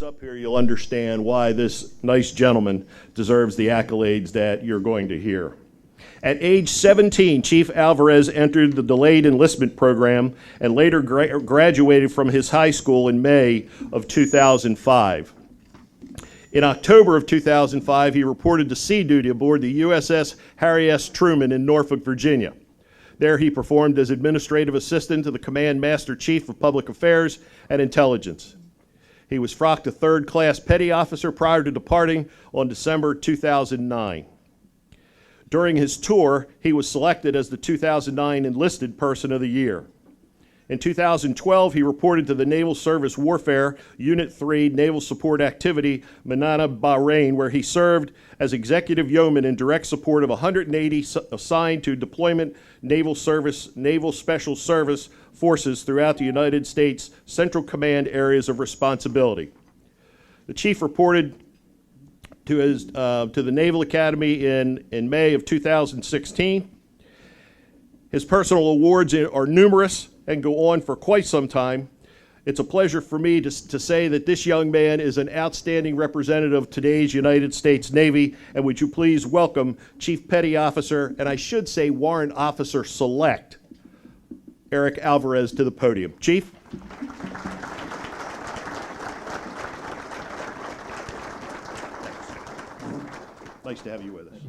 Up here, you'll understand why this nice gentleman deserves the accolades that you're going to hear. At age 17, Chief Alvarez entered the delayed enlistment program and later graduated from his high school in May of 2005. In October of 2005, he reported to sea duty aboard the USS Harry S. Truman in Norfolk, Virginia. There he performed as administrative assistant to the Command Master Chief of Public Affairs and Intelligence. He was frocked a third-class petty officer prior to departing on December 2009. During his tour, he was selected as the 2009 Enlisted Person of the Year. In 2012, he reported to the Naval Service Warfare Unit 3 Naval Support Activity, Manana, Bahrain, where he served as executive yeoman in direct support of 180 assigned to deployment Naval Special Service forces throughout the United States Central Command areas of responsibility. The chief reported to the Naval Academy in May of 2016. His personal awards are numerous and go on for quite some time. It's a pleasure for me to say that this young man is an outstanding representative of today's United States Navy, and would you please welcome Chief Petty Officer, and I should say Warrant Officer Select, Eric Alvarez to the podium. Chief. Nice to have you with us.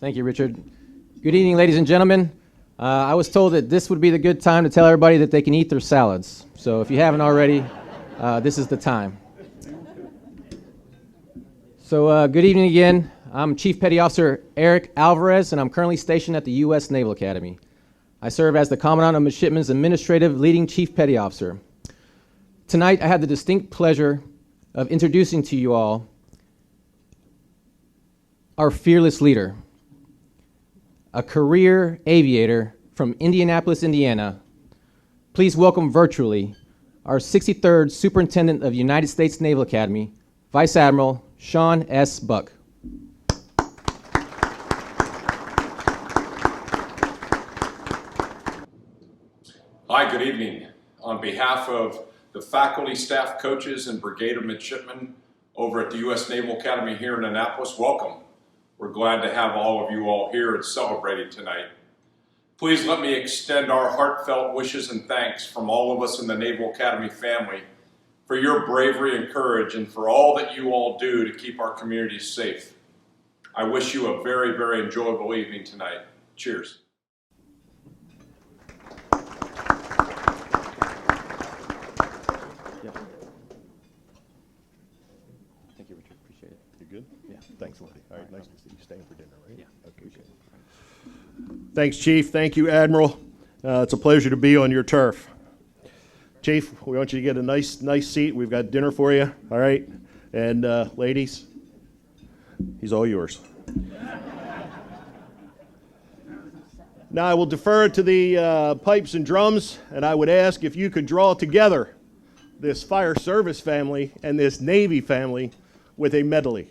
Thank you, Richard. Good evening, ladies and gentlemen. I was told that this would be the good time to tell everybody that they can eat their salads. So if you haven't already, this is the time. So good evening again. I'm Chief Petty Officer Eric Alvarez, and I'm currently stationed at the U.S. Naval Academy. I serve as the Commandant of Midshipmen's Administrative Leading Chief Petty Officer. Tonight, I have the distinct pleasure of introducing to you all our fearless leader, a career aviator from Indianapolis, Indiana. Please welcome virtually our 63rd Superintendent of United States Naval Academy, Vice Admiral Sean S. Buck. Hi, good evening. On behalf of the faculty, staff, coaches, and Brigade of Midshipmen over at the U.S. Naval Academy here in Annapolis, welcome. We're glad to have all of you all here and celebrating tonight. Please let me extend our heartfelt wishes and thanks from all of us in the Naval Academy family for your bravery and courage and for all that you all do to keep our communities safe. I wish you a very, very enjoyable evening tonight. Cheers. Thank you, Richard. Appreciate it. You good? Yeah. Thanks, Lottie. All right, nice to see you. Staying for dinner, right? Yeah. Okay, good. Thanks, Chief. Thank you, Admiral. It's a pleasure to be on your turf. Chief, we want you to get a nice seat. We've got dinner for you, all right? And ladies, he's all yours. Now I will defer to the pipes and drums, and I would ask if you could draw together this fire service family and this Navy family with a medley.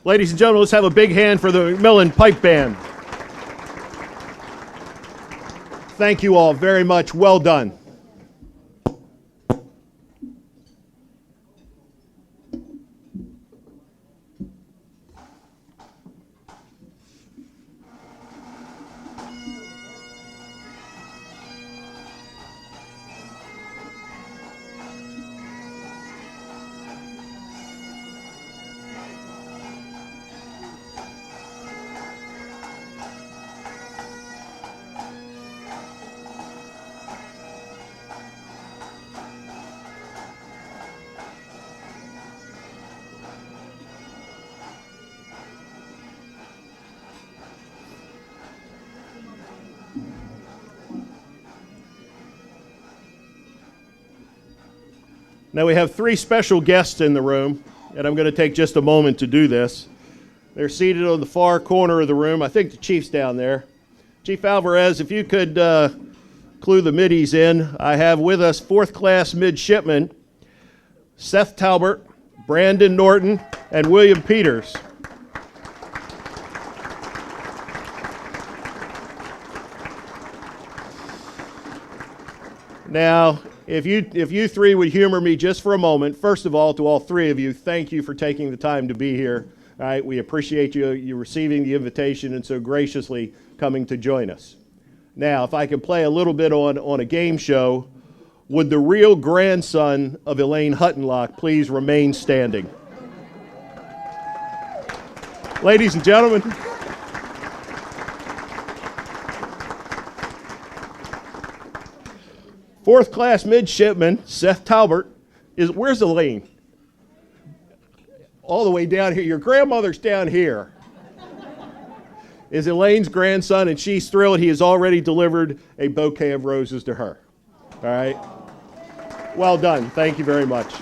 Ladies and gentlemen, let's have a big hand for the Millen Pipe Band. Thank you all very much. Well done. Now we have three special guests in the room, and I'm going to take just a moment to do this. They're seated on the far corner of the room. I think the chief's down there. Chief Alvarez, if you could clue the middies in. I have with us 4th Class Midshipman Seth Talbert, Brandon Norton, and William Peters. Now, if you three would humor me just for a moment, first of all, to all three of you, thank you for taking the time to be here. All right, we appreciate you receiving the invitation and so graciously coming to join us. Now, if I could play a little bit on a game show, would the real grandson of Elaine Huttenlock please remain standing? Ladies and gentlemen, Fourth Class Midshipman Seth Talbert where's Elaine? All the way down here. Your grandmother's down here. Is Elaine's grandson, and she's thrilled he has already delivered a bouquet of roses to her. All right? Well done. Thank you very much.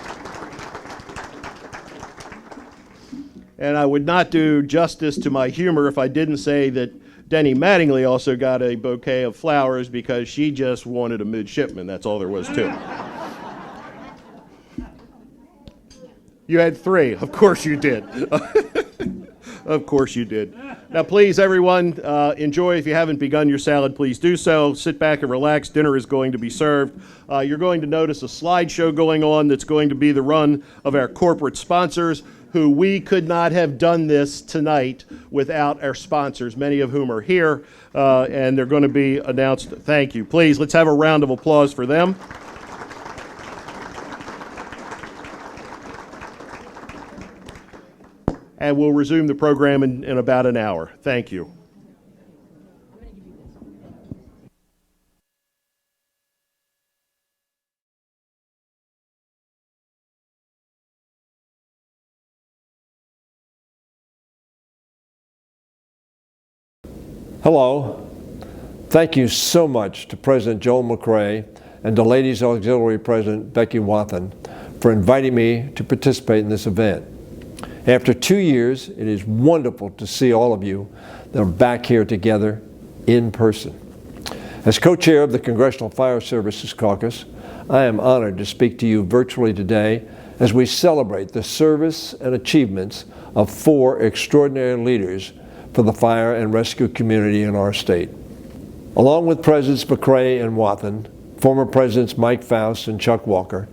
And I would not do justice to my humor if I didn't say that Denny Mattingly also got a bouquet of flowers because she just wanted a midshipman. That's all there was to it. You had 3. Of course you did. Of course you did. Now, please, everyone, enjoy. If you haven't begun your salad, please do so. Sit back and relax. Dinner is going to be served. You're going to notice a slideshow going on that's going to be the run of our corporate sponsors, who we could not have done this tonight without our sponsors, many of whom are here, and they're going to be announced. Thank you. Please, let's have a round of applause for them. And we'll resume the program in about an hour. Thank you. Hello. Thank you so much to President Joel Mckay and to Ladies Auxiliary President Becky Wathen for inviting me to participate in this event. After 2 years, it is wonderful to see all of you that are back here together in person. As co-chair of the Congressional Fire Services Caucus, I am honored to speak to you virtually today as we celebrate the service and achievements of 4 extraordinary leaders for the fire and rescue community in our state. Along with Presidents Mckay and Wathen, former Presidents Mike Faust and Chuck Walker,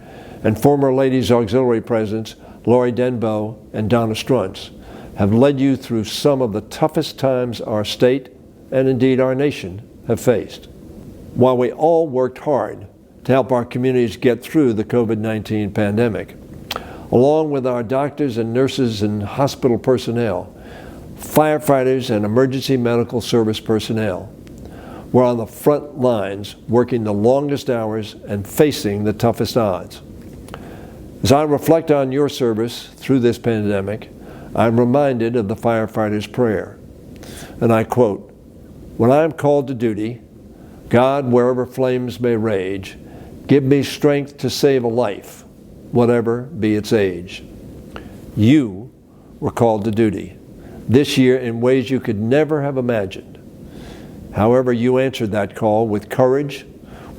and former Ladies Auxiliary Presidents Lori Denbow and Donna Struntz have led you through some of the toughest times our state, and indeed our nation, have faced. While we all worked hard to help our communities get through the COVID-19 pandemic, along with our doctors and nurses and hospital personnel, firefighters and emergency medical service personnel were on the front lines working the longest hours and facing the toughest odds. As I reflect on your service through this pandemic, I'm reminded of the firefighter's prayer. And I quote, "When I am called to duty, God, wherever flames may rage, give me strength to save a life, whatever be its age." You were called to duty this year in ways you could never have imagined. However, you answered that call with courage,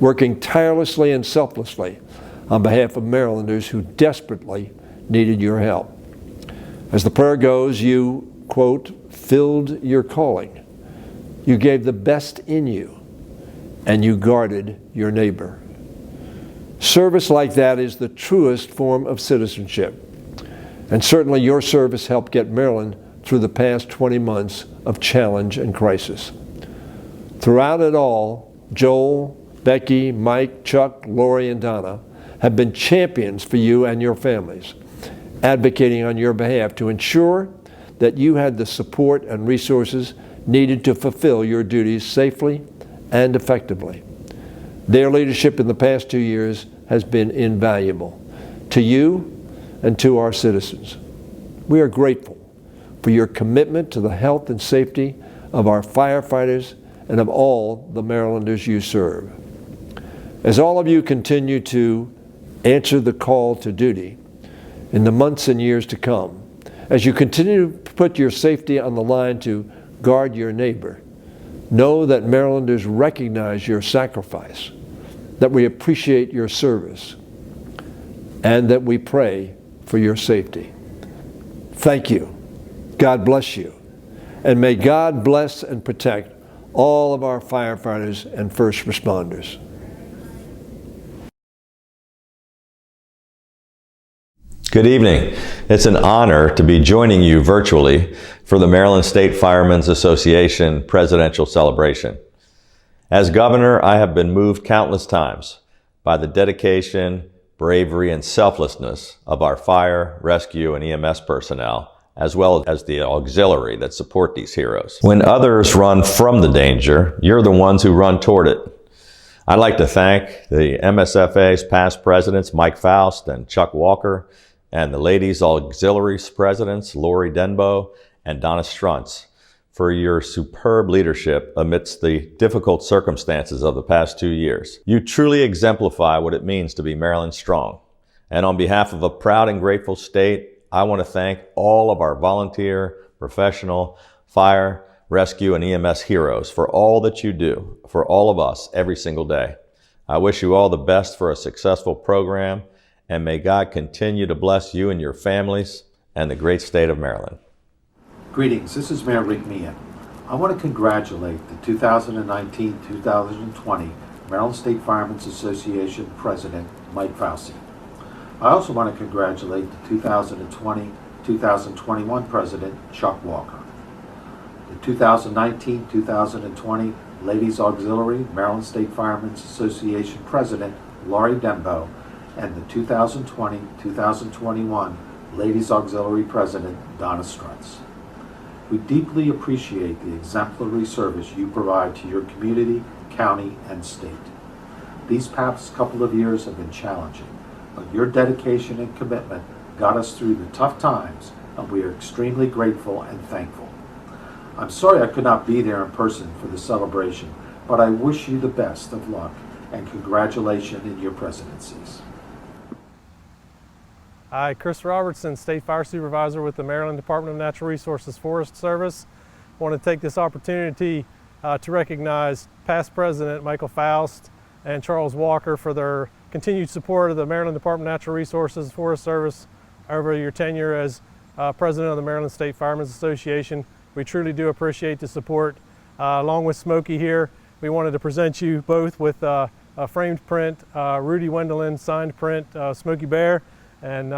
working tirelessly and selflessly on behalf of Marylanders who desperately needed your help. As the prayer goes, you, quote, filled your calling. You gave the best in you, and you guarded your neighbor. Service like that is the truest form of citizenship. And certainly your service helped get Maryland through the past 20 months of challenge and crisis. Throughout it all, Joel, Becky, Mike, Chuck, Lori, and Donna have been champions for you and your families, advocating on your behalf to ensure that you had the support and resources needed to fulfill your duties safely and effectively. Their leadership in the past 2 years has been invaluable to you and to our citizens. We are grateful for your commitment to the health and safety of our firefighters and of all the Marylanders you serve. As all of you continue to answer the call to duty in the months and years to come, as you continue to put your safety on the line to guard your neighbor, know that Marylanders recognize your sacrifice, that we appreciate your service, and that we pray for your safety. Thank you. God bless you. And may God bless and protect all of our firefighters and first responders. Good evening. It's an honor to be joining you virtually for the Maryland State Firemen's Association Presidential Celebration. As governor, I have been moved countless times by the dedication, bravery, and selflessness of our fire, rescue, and EMS personnel, as well as the auxiliary that support these heroes. When others run from the danger, you're the ones who run toward it. I'd like to thank the MSFA's past presidents, Mike Faust and Chuck Walker, and the ladies auxiliary presidents, Lori Denbow and Donna Struntz, for your superb leadership amidst the difficult circumstances of the past 2 years. You truly exemplify what it means to be Maryland strong. And on behalf of a proud and grateful state, I want to thank all of our volunteer, professional, fire, rescue, and EMS heroes for all that you do for all of us every single day. I wish you all the best for a successful program, and may God continue to bless you and your families and the great state of Maryland. Greetings, this is Mayor Rick Meehan. I want to congratulate the 2019-2020 Maryland State Firemen's Association President, Mike Fauci. I also want to congratulate the 2020-2021 President, Chuck Walker. The 2019-2020 Ladies Auxiliary Maryland State Firemen's Association President, Lori Dembo, and the 2020-2021 Ladies Auxiliary President, Donna Struntz. We deeply appreciate the exemplary service you provide to your community, county, and state. These past couple of years have been challenging, but your dedication and commitment got us through the tough times, and we are extremely grateful and thankful. I'm sorry I could not be there in person for the celebration, but I wish you the best of luck and congratulations in your presidencies. Hi, Chris Robertson, State Fire Supervisor with the Maryland Department of Natural Resources Forest Service. I want to take this opportunity to recognize past President Michael Faust and Charles Walker for their continued support of the Maryland Department of Natural Resources Forest Service over your tenure as President of the Maryland State Firemen's Association. We truly do appreciate the support. Along with Smokey here, we wanted to present you both with a framed print, Rudy Wendelin signed print, Smokey Bear. And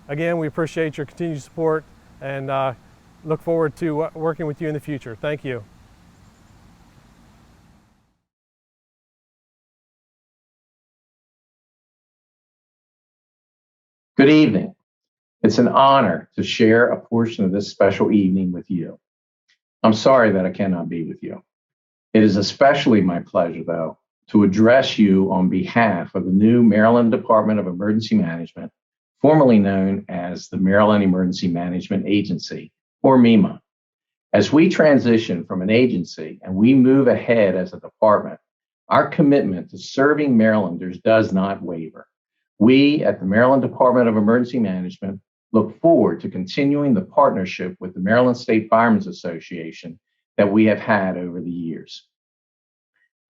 again, we appreciate your continued support and look forward to working with you in the future. Thank you. Good evening. It's an honor to share a portion of this special evening with you. I'm sorry that I cannot be with you. It is especially my pleasure, though, to address you on behalf of the new Maryland Department of Emergency Management, formerly known as the Maryland Emergency Management Agency, or MEMA. As we transition from an agency and we move ahead as a department, our commitment to serving Marylanders does not waver. We at the Maryland Department of Emergency Management look forward to continuing the partnership with the Maryland State Firemen's Association that we have had over the years.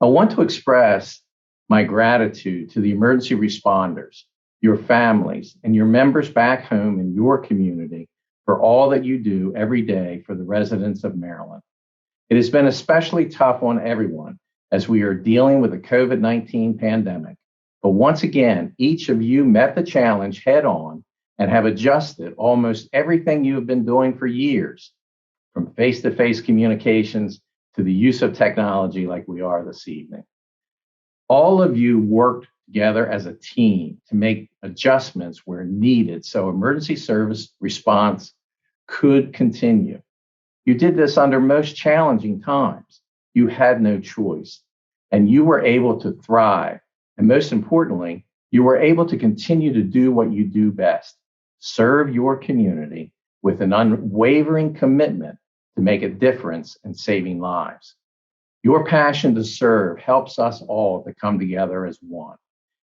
I want to express my gratitude to the emergency responders, your families, and your members back home in your community for all that you do every day for the residents of Maryland. It has been especially tough on everyone as we are dealing with the COVID-19 pandemic. But once again, each of you met the challenge head on and have adjusted almost everything you have been doing for years, from face-to-face communications to the use of technology like we are this evening. All of you worked together as a team to make adjustments where needed so emergency service response could continue. You did this under most challenging times. You had no choice, and you were able to thrive. And most importantly, you were able to continue to do what you do best, serve your community with an unwavering commitment to make a difference in saving lives. Your passion to serve helps us all to come together as one.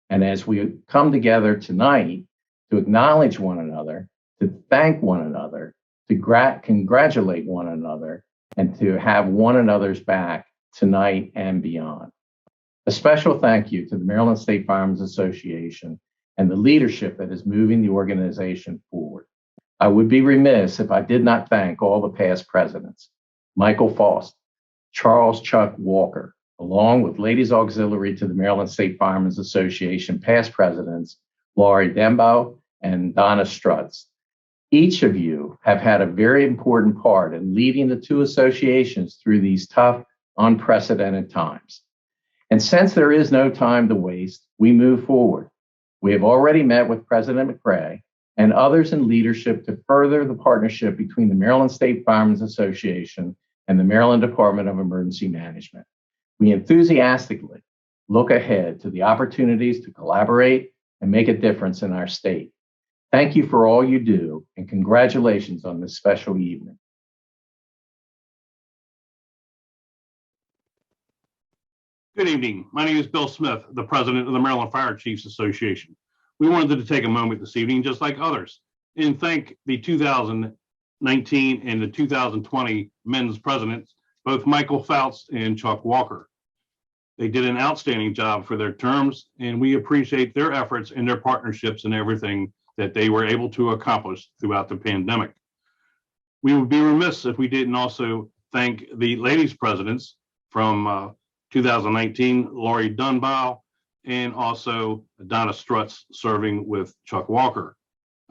And as we come together tonight to acknowledge one another, to thank one another, to congratulate one another, and to have one another's back tonight and beyond. A special thank you to the Maryland State Firemen's Association and the leadership that is moving the organization forward. I would be remiss if I did not thank all the past presidents, Michael Faust, Charles Chuck Walker, along with Ladies Auxiliary to the Maryland State Firemen's Association past presidents, Laurie Dembo and Donna Struntz. Each of you have had a very important part in leading the two associations through these tough, unprecedented times. And since there is no time to waste, we move forward. We have already met with President Mckay and others in leadership to further the partnership between the Maryland State Firemen's Association and the Maryland Department of Emergency Management. We enthusiastically look ahead to the opportunities to collaborate and make a difference in our state. Thank you for all you do, and congratulations on this special evening. Good evening. My name is Bill Smith, the president of the Maryland Fire Chiefs Association. We wanted to take a moment this evening, just like others, and thank the 2019 and the 2020 men's presidents, both Michael Faust and Chuck Walker. They did an outstanding job for their terms, and we appreciate their efforts and their partnerships and everything that they were able to accomplish throughout the pandemic. We would be remiss if we didn't also thank the ladies presidents from 2019, Laurie Denbow, and also Donna Struntz serving with Chuck Walker.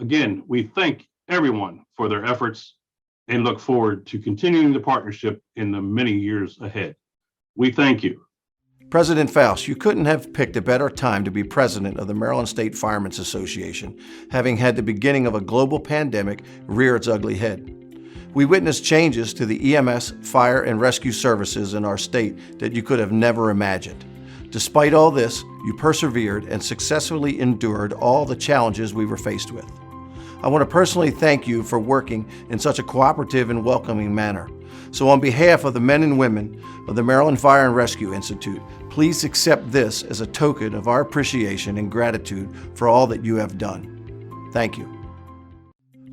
Again, we thank everyone for their efforts and look forward to continuing the partnership in the many years ahead. We thank you. President Faust, you couldn't have picked a better time to be president of the Maryland State Firemen's Association, having had the beginning of a global pandemic rear its ugly head. We witnessed changes to the EMS, fire, and rescue services in our state that you could have never imagined. Despite all this, you persevered and successfully endured all the challenges we were faced with. I want to personally thank you for working in such a cooperative and welcoming manner. So on behalf of the men and women of the Maryland Fire and Rescue Institute, please accept this as a token of our appreciation and gratitude for all that you have done. Thank you.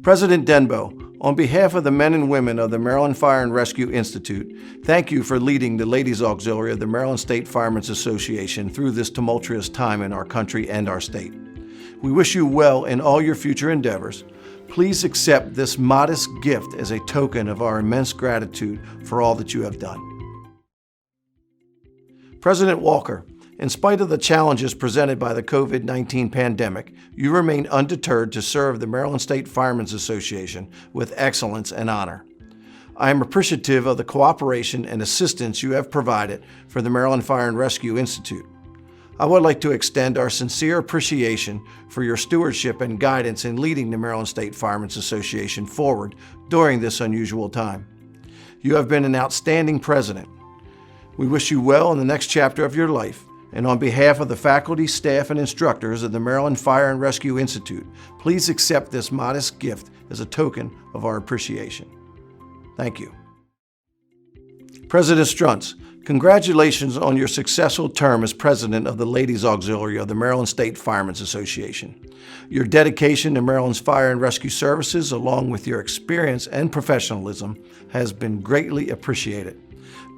President Denbow, on behalf of the men and women of the Maryland Fire and Rescue Institute, thank you for leading the Ladies Auxiliary of the Maryland State Firemen's Association through this tumultuous time in our country and our state. We wish you well in all your future endeavors. Please accept this modest gift as a token of our immense gratitude for all that you have done. President Walker, in spite of the challenges presented by the COVID-19 pandemic, you remain undeterred to serve the Maryland State Firemen's Association with excellence and honor. I am appreciative of the cooperation and assistance you have provided for the Maryland Fire and Rescue Institute. I would like to extend our sincere appreciation for your stewardship and guidance in leading the Maryland State Firemen's Association forward during this unusual time. You have been an outstanding president. We wish you well in the next chapter of your life, and on behalf of the faculty, staff, and instructors of the Maryland Fire and Rescue Institute, please accept this modest gift as a token of our appreciation. Thank you. President Struntz, congratulations on your successful term as president of the Ladies Auxiliary of the Maryland State Firemen's Association. Your dedication to Maryland's fire and rescue services, along with your experience and professionalism, has been greatly appreciated.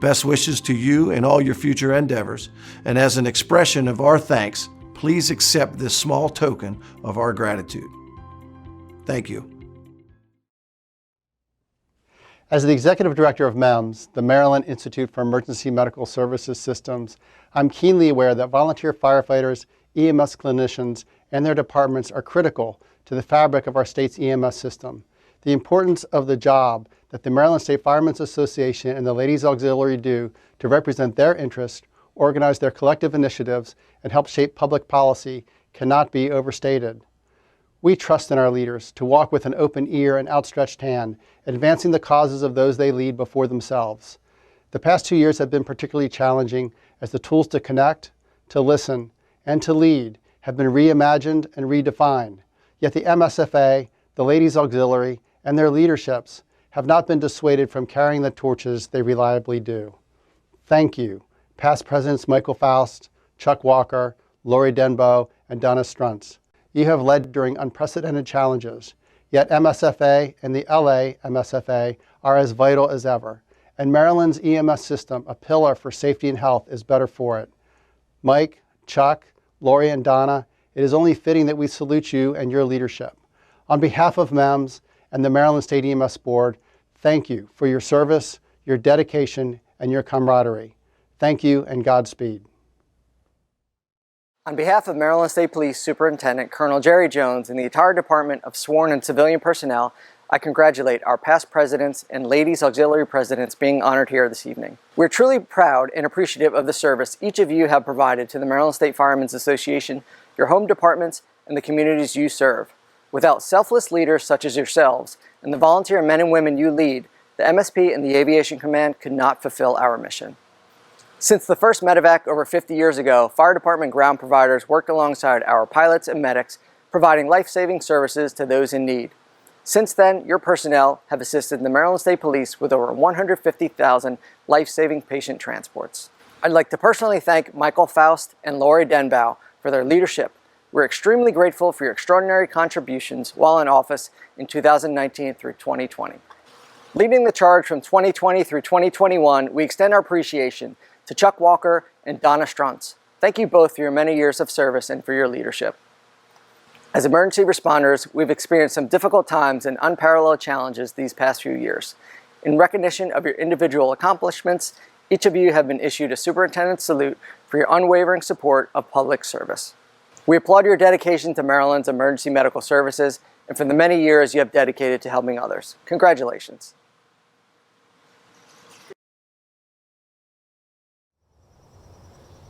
Best wishes to you in all your future endeavors, and as an expression of our thanks, please accept this small token of our gratitude. Thank you. As the Executive Director of MEMS, the Maryland Institute for Emergency Medical Services Systems, I'm keenly aware that volunteer firefighters, EMS clinicians, and their departments are critical to the fabric of our state's EMS system. The importance of the job that the Maryland State Firemen's Association and the Ladies Auxiliary do to represent their interests, organize their collective initiatives, and help shape public policy cannot be overstated. We trust in our leaders to walk with an open ear and outstretched hand, advancing the causes of those they lead before themselves. The past 2 years have been particularly challenging as the tools to connect, to listen, and to lead have been reimagined and redefined. Yet the MSFA, the Ladies Auxiliary, and their leaderships have not been dissuaded from carrying the torches they reliably do. Thank you, past Presidents Michael Faust, Chuck Walker, Lori Denbow, and Donna Struntz. You have led during unprecedented challenges, yet MSFA and the LA MSFA are as vital as ever, and Maryland's EMS system, a pillar for safety and health, is better for it. Mike, Chuck, Lori, and Donna, it is only fitting that we salute you and your leadership. On behalf of MEMS and the Maryland State EMS Board, thank you for your service, your dedication, and your camaraderie. Thank you and Godspeed. On behalf of Maryland State Police Superintendent Colonel Jerry Jones and the entire Department of Sworn and Civilian Personnel, I congratulate our past presidents and Ladies Auxiliary presidents being honored here this evening. We're truly proud and appreciative of the service each of you have provided to the Maryland State Firemen's Association, your home departments, and the communities you serve. Without selfless leaders such as yourselves and the volunteer men and women you lead, the MSP and the Aviation Command could not fulfill our mission. Since the first medevac over 50 years ago, fire department ground providers worked alongside our pilots and medics, providing life-saving services to those in need. Since then, your personnel have assisted the Maryland State Police with over 150,000 life-saving patient transports. I'd like to personally thank Michael Faust and Lori Denbow for their leadership. We're extremely grateful for your extraordinary contributions while in office in 2019 through 2020. Leading the charge from 2020 through 2021, we extend our appreciation to Chuck Walker and Donna Struntz. Thank you both for your many years of service and for your leadership. As emergency responders, we've experienced some difficult times and unparalleled challenges these past few years. In recognition of your individual accomplishments, each of you have been issued a Superintendent's Salute for your unwavering support of public service. We applaud your dedication to Maryland's emergency medical services and for the many years you have dedicated to helping others. Congratulations.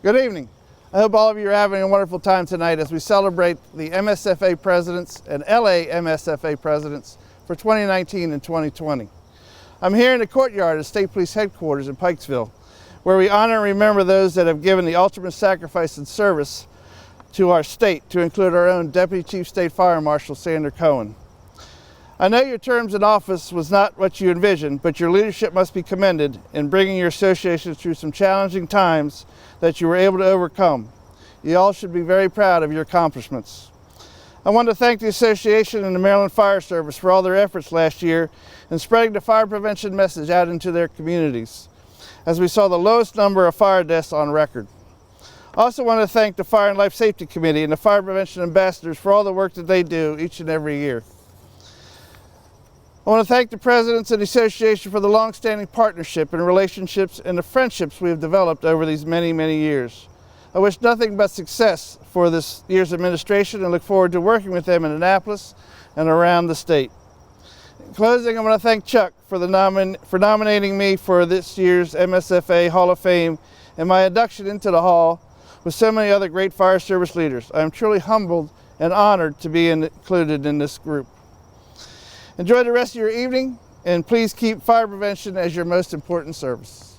Good evening. I hope all of you are having a wonderful time tonight as we celebrate the MSFA presidents and LA MSFA presidents for 2019 and 2020. I'm here in the courtyard of State Police Headquarters in Pikesville, where we honor and remember those that have given the ultimate sacrifice and service to our state, to include our own Deputy Chief State Fire Marshal Sandra Cohen. I know your terms in office was not what you envisioned, but your leadership must be commended in bringing your association through some challenging times that you were able to overcome. You all should be very proud of your accomplishments. I want to thank the association and the Maryland Fire Service for all their efforts last year in spreading the fire prevention message out into their communities, as we saw the lowest number of fire deaths on record. I also want to thank the Fire and Life Safety Committee and the Fire Prevention Ambassadors for all the work that they do each and every year. I want to thank the presidents of the association for the long-standing partnership and relationships and the friendships we have developed over these many, many years. I wish nothing but success for this year's administration and look forward to working with them in Annapolis and around the state. In closing, I want to thank Chuck for nominating me for this year's MSFA Hall of Fame and my induction into the Hall with so many other great fire service leaders. I am truly humbled and honored to be included in this group. Enjoy the rest of your evening, and please keep fire prevention as your most important service.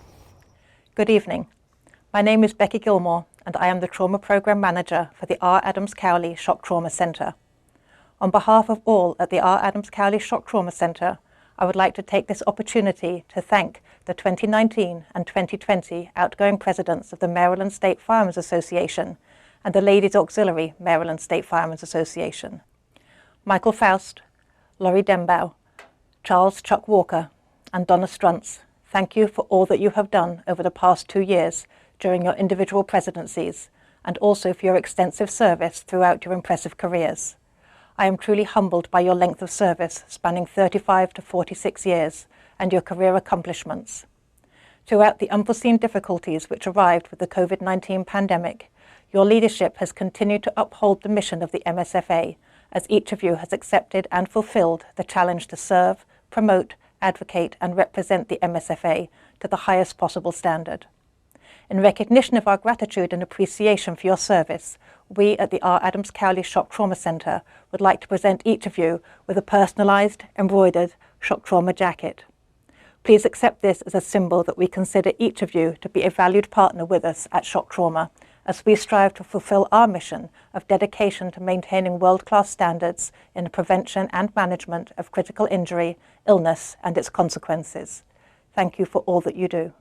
Good evening. My name is Becky Gilmore, and I am the Trauma Program Manager for the R. Adams Cowley Shock Trauma Center. On behalf of all at the R. Adams Cowley Shock Trauma Center, I would like to take this opportunity to thank the 2019 and 2020 outgoing presidents of the Maryland State Firemen's Association and the Ladies Auxiliary Maryland State Firemen's Association. Michael Faust, Lori Dembow, Charles Chuck Walker, and Donna Struntz, thank you for all that you have done over the past 2 years during your individual presidencies, and also for your extensive service throughout your impressive careers. I am truly humbled by your length of service, spanning 35 to 46 years, and your career accomplishments. Throughout the unforeseen difficulties which arrived with the COVID-19 pandemic, your leadership has continued to uphold the mission of the MSFA, as each of you has accepted and fulfilled the challenge to serve, promote, advocate, and represent the MSFA to the highest possible standard. In recognition of our gratitude and appreciation for your service, we at the R. Adams Cowley Shock Trauma Center would like to present each of you with a personalized, embroidered shock trauma jacket. Please accept this as a symbol that we consider each of you to be a valued partner with us at Shock Trauma, as we strive to fulfill our mission of dedication to maintaining world-class standards in the prevention and management of critical injury, illness, and its consequences. Thank you for all that you do.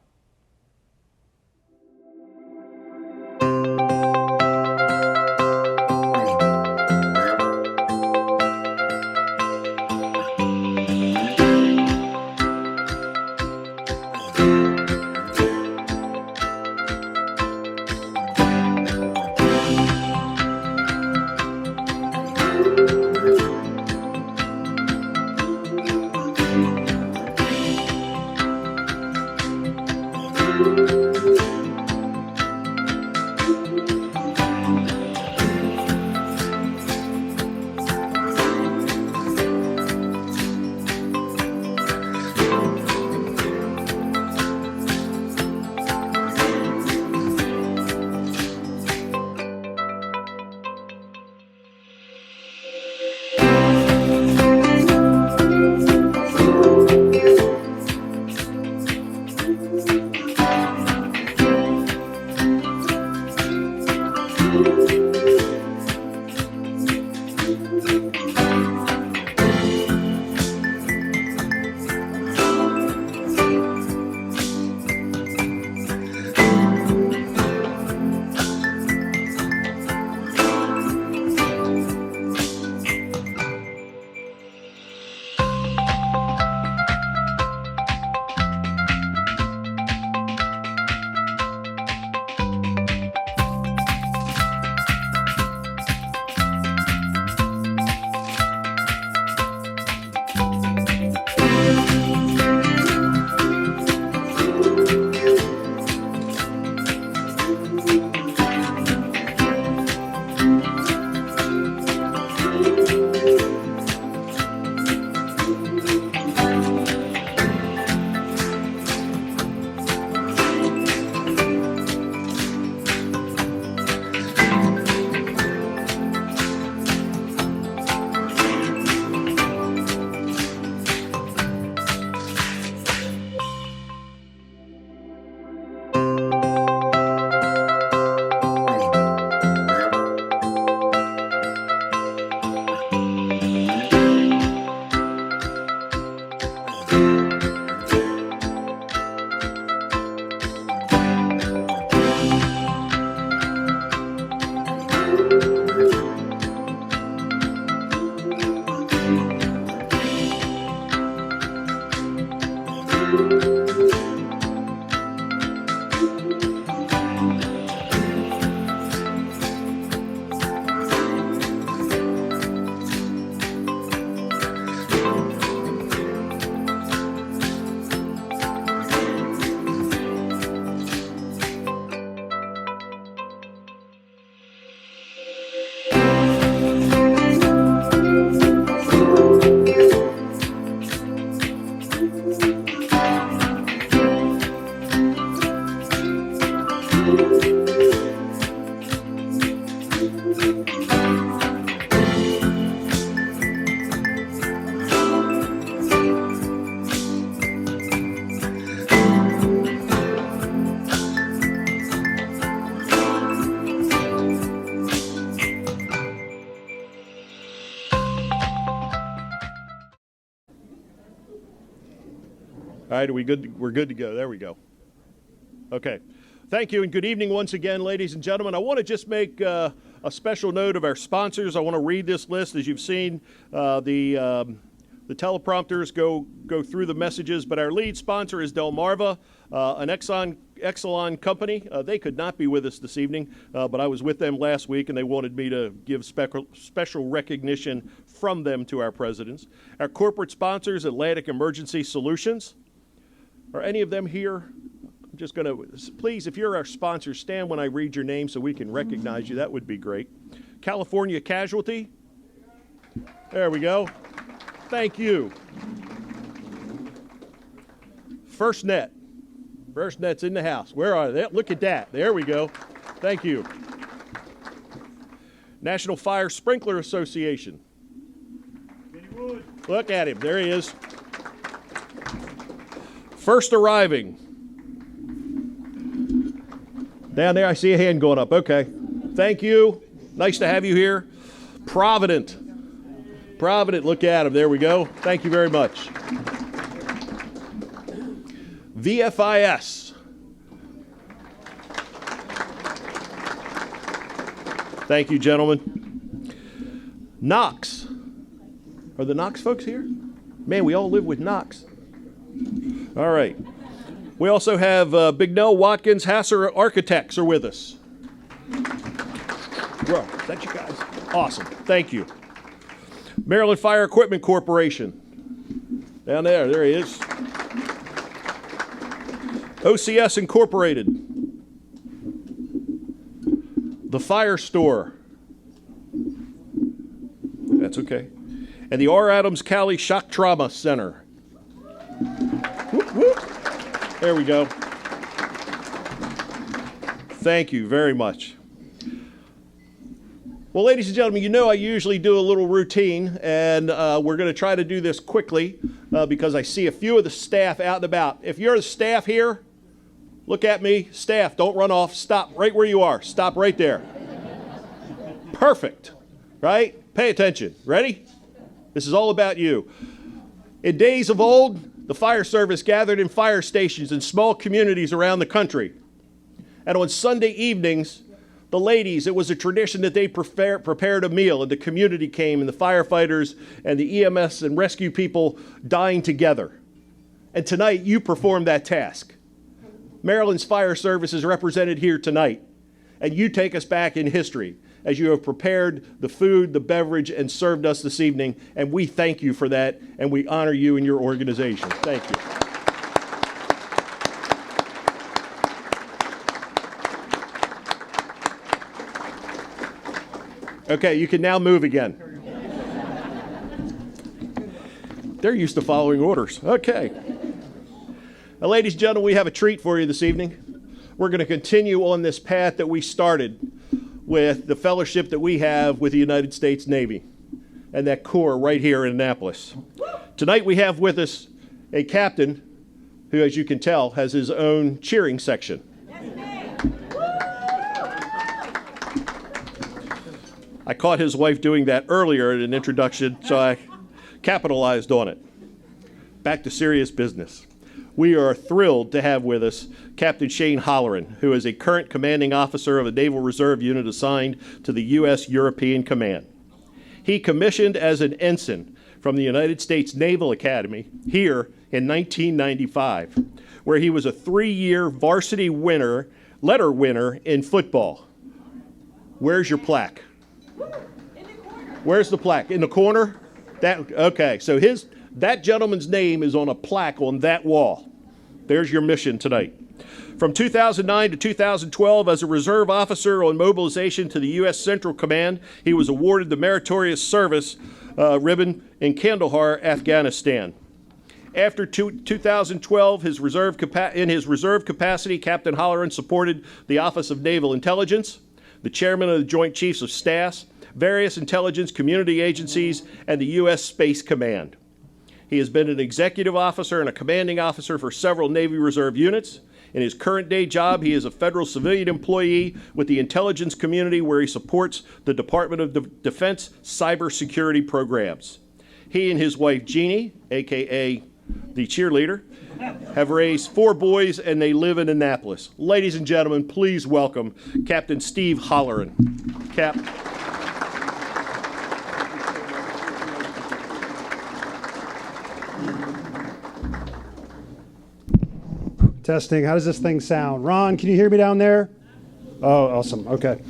All right, are we good? We're good to go. There we go. Okay. Thank you and good evening once again, ladies and gentlemen. I want to just make a special note of our sponsors. I want to read this list. As you've seen, the teleprompters go through the messages, but our lead sponsor is Delmarva, an Exelon company. They could not be with us this evening, but I was with them last week, and they wanted me to give special recognition from them to our presidents. Our corporate sponsors, Atlantic Emergency Solutions, Are any of them here? I'm just going to, please, if you're our sponsor, stand when I read your name so we can recognize you. That would be great. California Casualty. There we go. Thank you. First Net. First Net's in the house. Where are they? Look at that. There we go. Thank you. National Fire Sprinkler Association. Look at him. There he is. First arriving. Down there, I see a hand going up. Okay. Thank you. Nice to have you here. Provident. Provident, look at him. There we go. Thank you very much. VFIS. Thank you, gentlemen. Knox. Are the Knox folks here? Man, we all live with Knox. All right. We also have Bignell, Watkins, Hasser Architects are with us. Whoa, is that you guys? Awesome. Thank you. Maryland Fire Equipment Corporation. Down there. There he is. OCS Incorporated. The Fire Store. That's okay. And the R. Adams Cali Shock Trauma Center. Whoop, whoop. There we go. Thank you very much. Well, ladies and gentlemen, you know I usually do a little routine, and we're going to try to do this quickly because I see a few of the staff out and about. If you're the staff here, look at me. Staff, don't run off. Stop right where you are. Stop right there. Perfect. Right? Pay attention. Ready? This is all about you. In days of old, the fire service gathered in fire stations in small communities around the country. And on Sunday evenings, the ladies, it was a tradition that they prepared a meal, and the community came, and the firefighters and the EMS and rescue people dined together. And tonight, you performed that task. Maryland's fire service is represented here tonight, and you take us back in history as you have prepared the food, the beverage, and served us this evening, and we thank you for that, and we honor you and your organization. Thank you. Okay, you can now move again. They're used to following orders. Okay. Now, ladies and gentlemen, we have a treat for you this evening. We're going to continue on this path that we started with the fellowship that we have with the United States Navy and that Corps right here in Annapolis. Tonight we have with us a captain who, as you can tell, has his own cheering section. I caught his wife doing that earlier in an introduction, so I capitalized on it. Back to serious business. We are thrilled to have with us Captain Shane Holleran, who is a current commanding officer of a Naval Reserve unit assigned to the U.S. European Command. He commissioned as an ensign from the United States Naval Academy here in 1995, where he was a 3-year varsity letter winner in football. Where's your plaque? Where's the plaque? In the corner? Okay, so that gentleman's name is on a plaque on that wall. There's your mission tonight. From 2009 to 2012, as a reserve officer on mobilization to the U.S. Central Command, he was awarded the Meritorious Service Ribbon in Kandahar, Afghanistan. After 2012, in his reserve capacity, Captain Holleran supported the Office of Naval Intelligence, the chairman of the Joint Chiefs of Staff, various intelligence community agencies, and the U.S. Space Command. He has been an executive officer and a commanding officer for several Navy Reserve units. In his current day job, he is a federal civilian employee with the intelligence community where he supports the Department of Defense cybersecurity programs. He and his wife, Jeannie, a.k.a. the cheerleader, have raised 4 boys, and they live in Annapolis. Ladies and gentlemen, please welcome Captain Steve Holleran. Cap. Testing. How does this thing sound? Ron, can you hear me down there? Oh, awesome. Okay.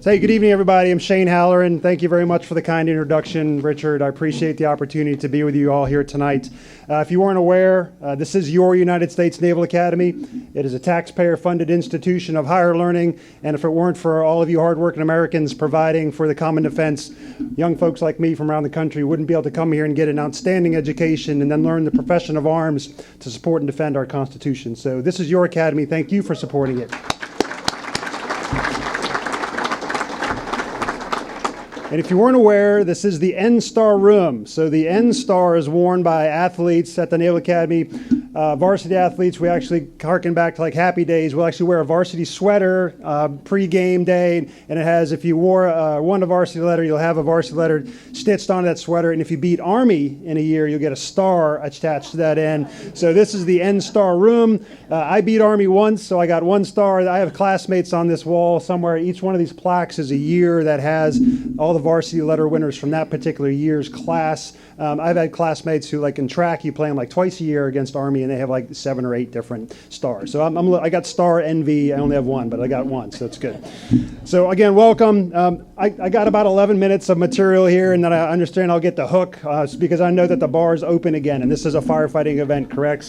Hey, good evening, everybody. I'm Shane Holleran. Thank you very much for the kind introduction, Richard. I appreciate the opportunity to be with you all here tonight. If you weren't aware, this is your United States Naval Academy. It is a taxpayer-funded institution of higher learning, and if it weren't for all of you hardworking Americans providing for the common defense, young folks like me from around the country wouldn't be able to come here and get an outstanding education and then learn the profession of arms to support and defend our Constitution. So this is your academy. Thank you for supporting it. And if you weren't aware, this is the N-Star room. So the N-Star is worn by athletes at the Naval Academy. Varsity athletes, we actually harken back to like Happy Days. We'll actually wear a varsity sweater pre-game day, and it has, if you won a varsity letter, you'll have a varsity letter stitched onto that sweater. And if you beat Army in a year, you'll get a star attached to that end. So this is the N-Star room. I beat Army once, so I got 1 star. I have classmates on this wall somewhere. Each one of these plaques is a year that has all the varsity letter winners from that particular year's class. I've had classmates who, like in track, you play them like twice a year against Army, and they have like 7 or 8 different stars. So I got star envy. I only have 1, but I got 1, so it's good. So again, welcome. I got about 11 minutes of material here, and then I understand I'll get the hook because I know that the bar's open again, and this is a firefighting event, correct?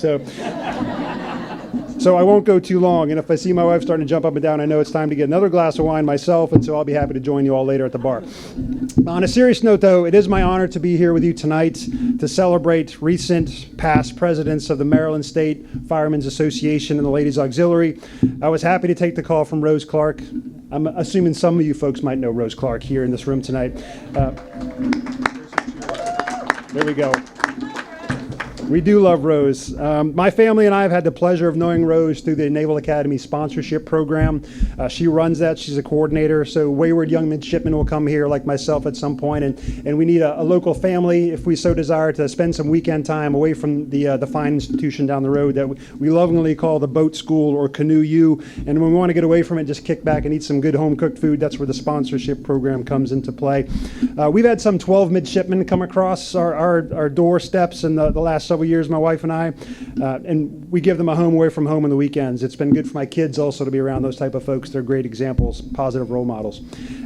So I won't go too long, and if I see my wife starting to jump up and down, I know it's time to get another glass of wine myself, and so I'll be happy to join you all later at the bar. On a serious note, though, it is my honor to be here with you tonight to celebrate recent past presidents of the Maryland State Firemen's Association and the Ladies Auxiliary. I was happy to take the call from Rose Clark. I'm assuming some of you folks might know Rose Clark here in this room tonight. There we go. We do love Rose. My family and I have had the pleasure of knowing Rose through the Naval Academy sponsorship program. She runs that. She's a coordinator. So wayward young midshipmen will come here like myself at some point, and we need a local family, if we so desire, to spend some weekend time away from the fine institution down the road that we lovingly call the boat school or Canoe U. And when we want to get away from it, just kick back and eat some good home-cooked food. That's where the sponsorship program comes into play. We've had some 12 midshipmen come across our doorsteps in the last several years, my wife and I, and we give them a home away from home on the weekends. It's been good for my kids also to be around those type of folks. They're great examples, positive role models.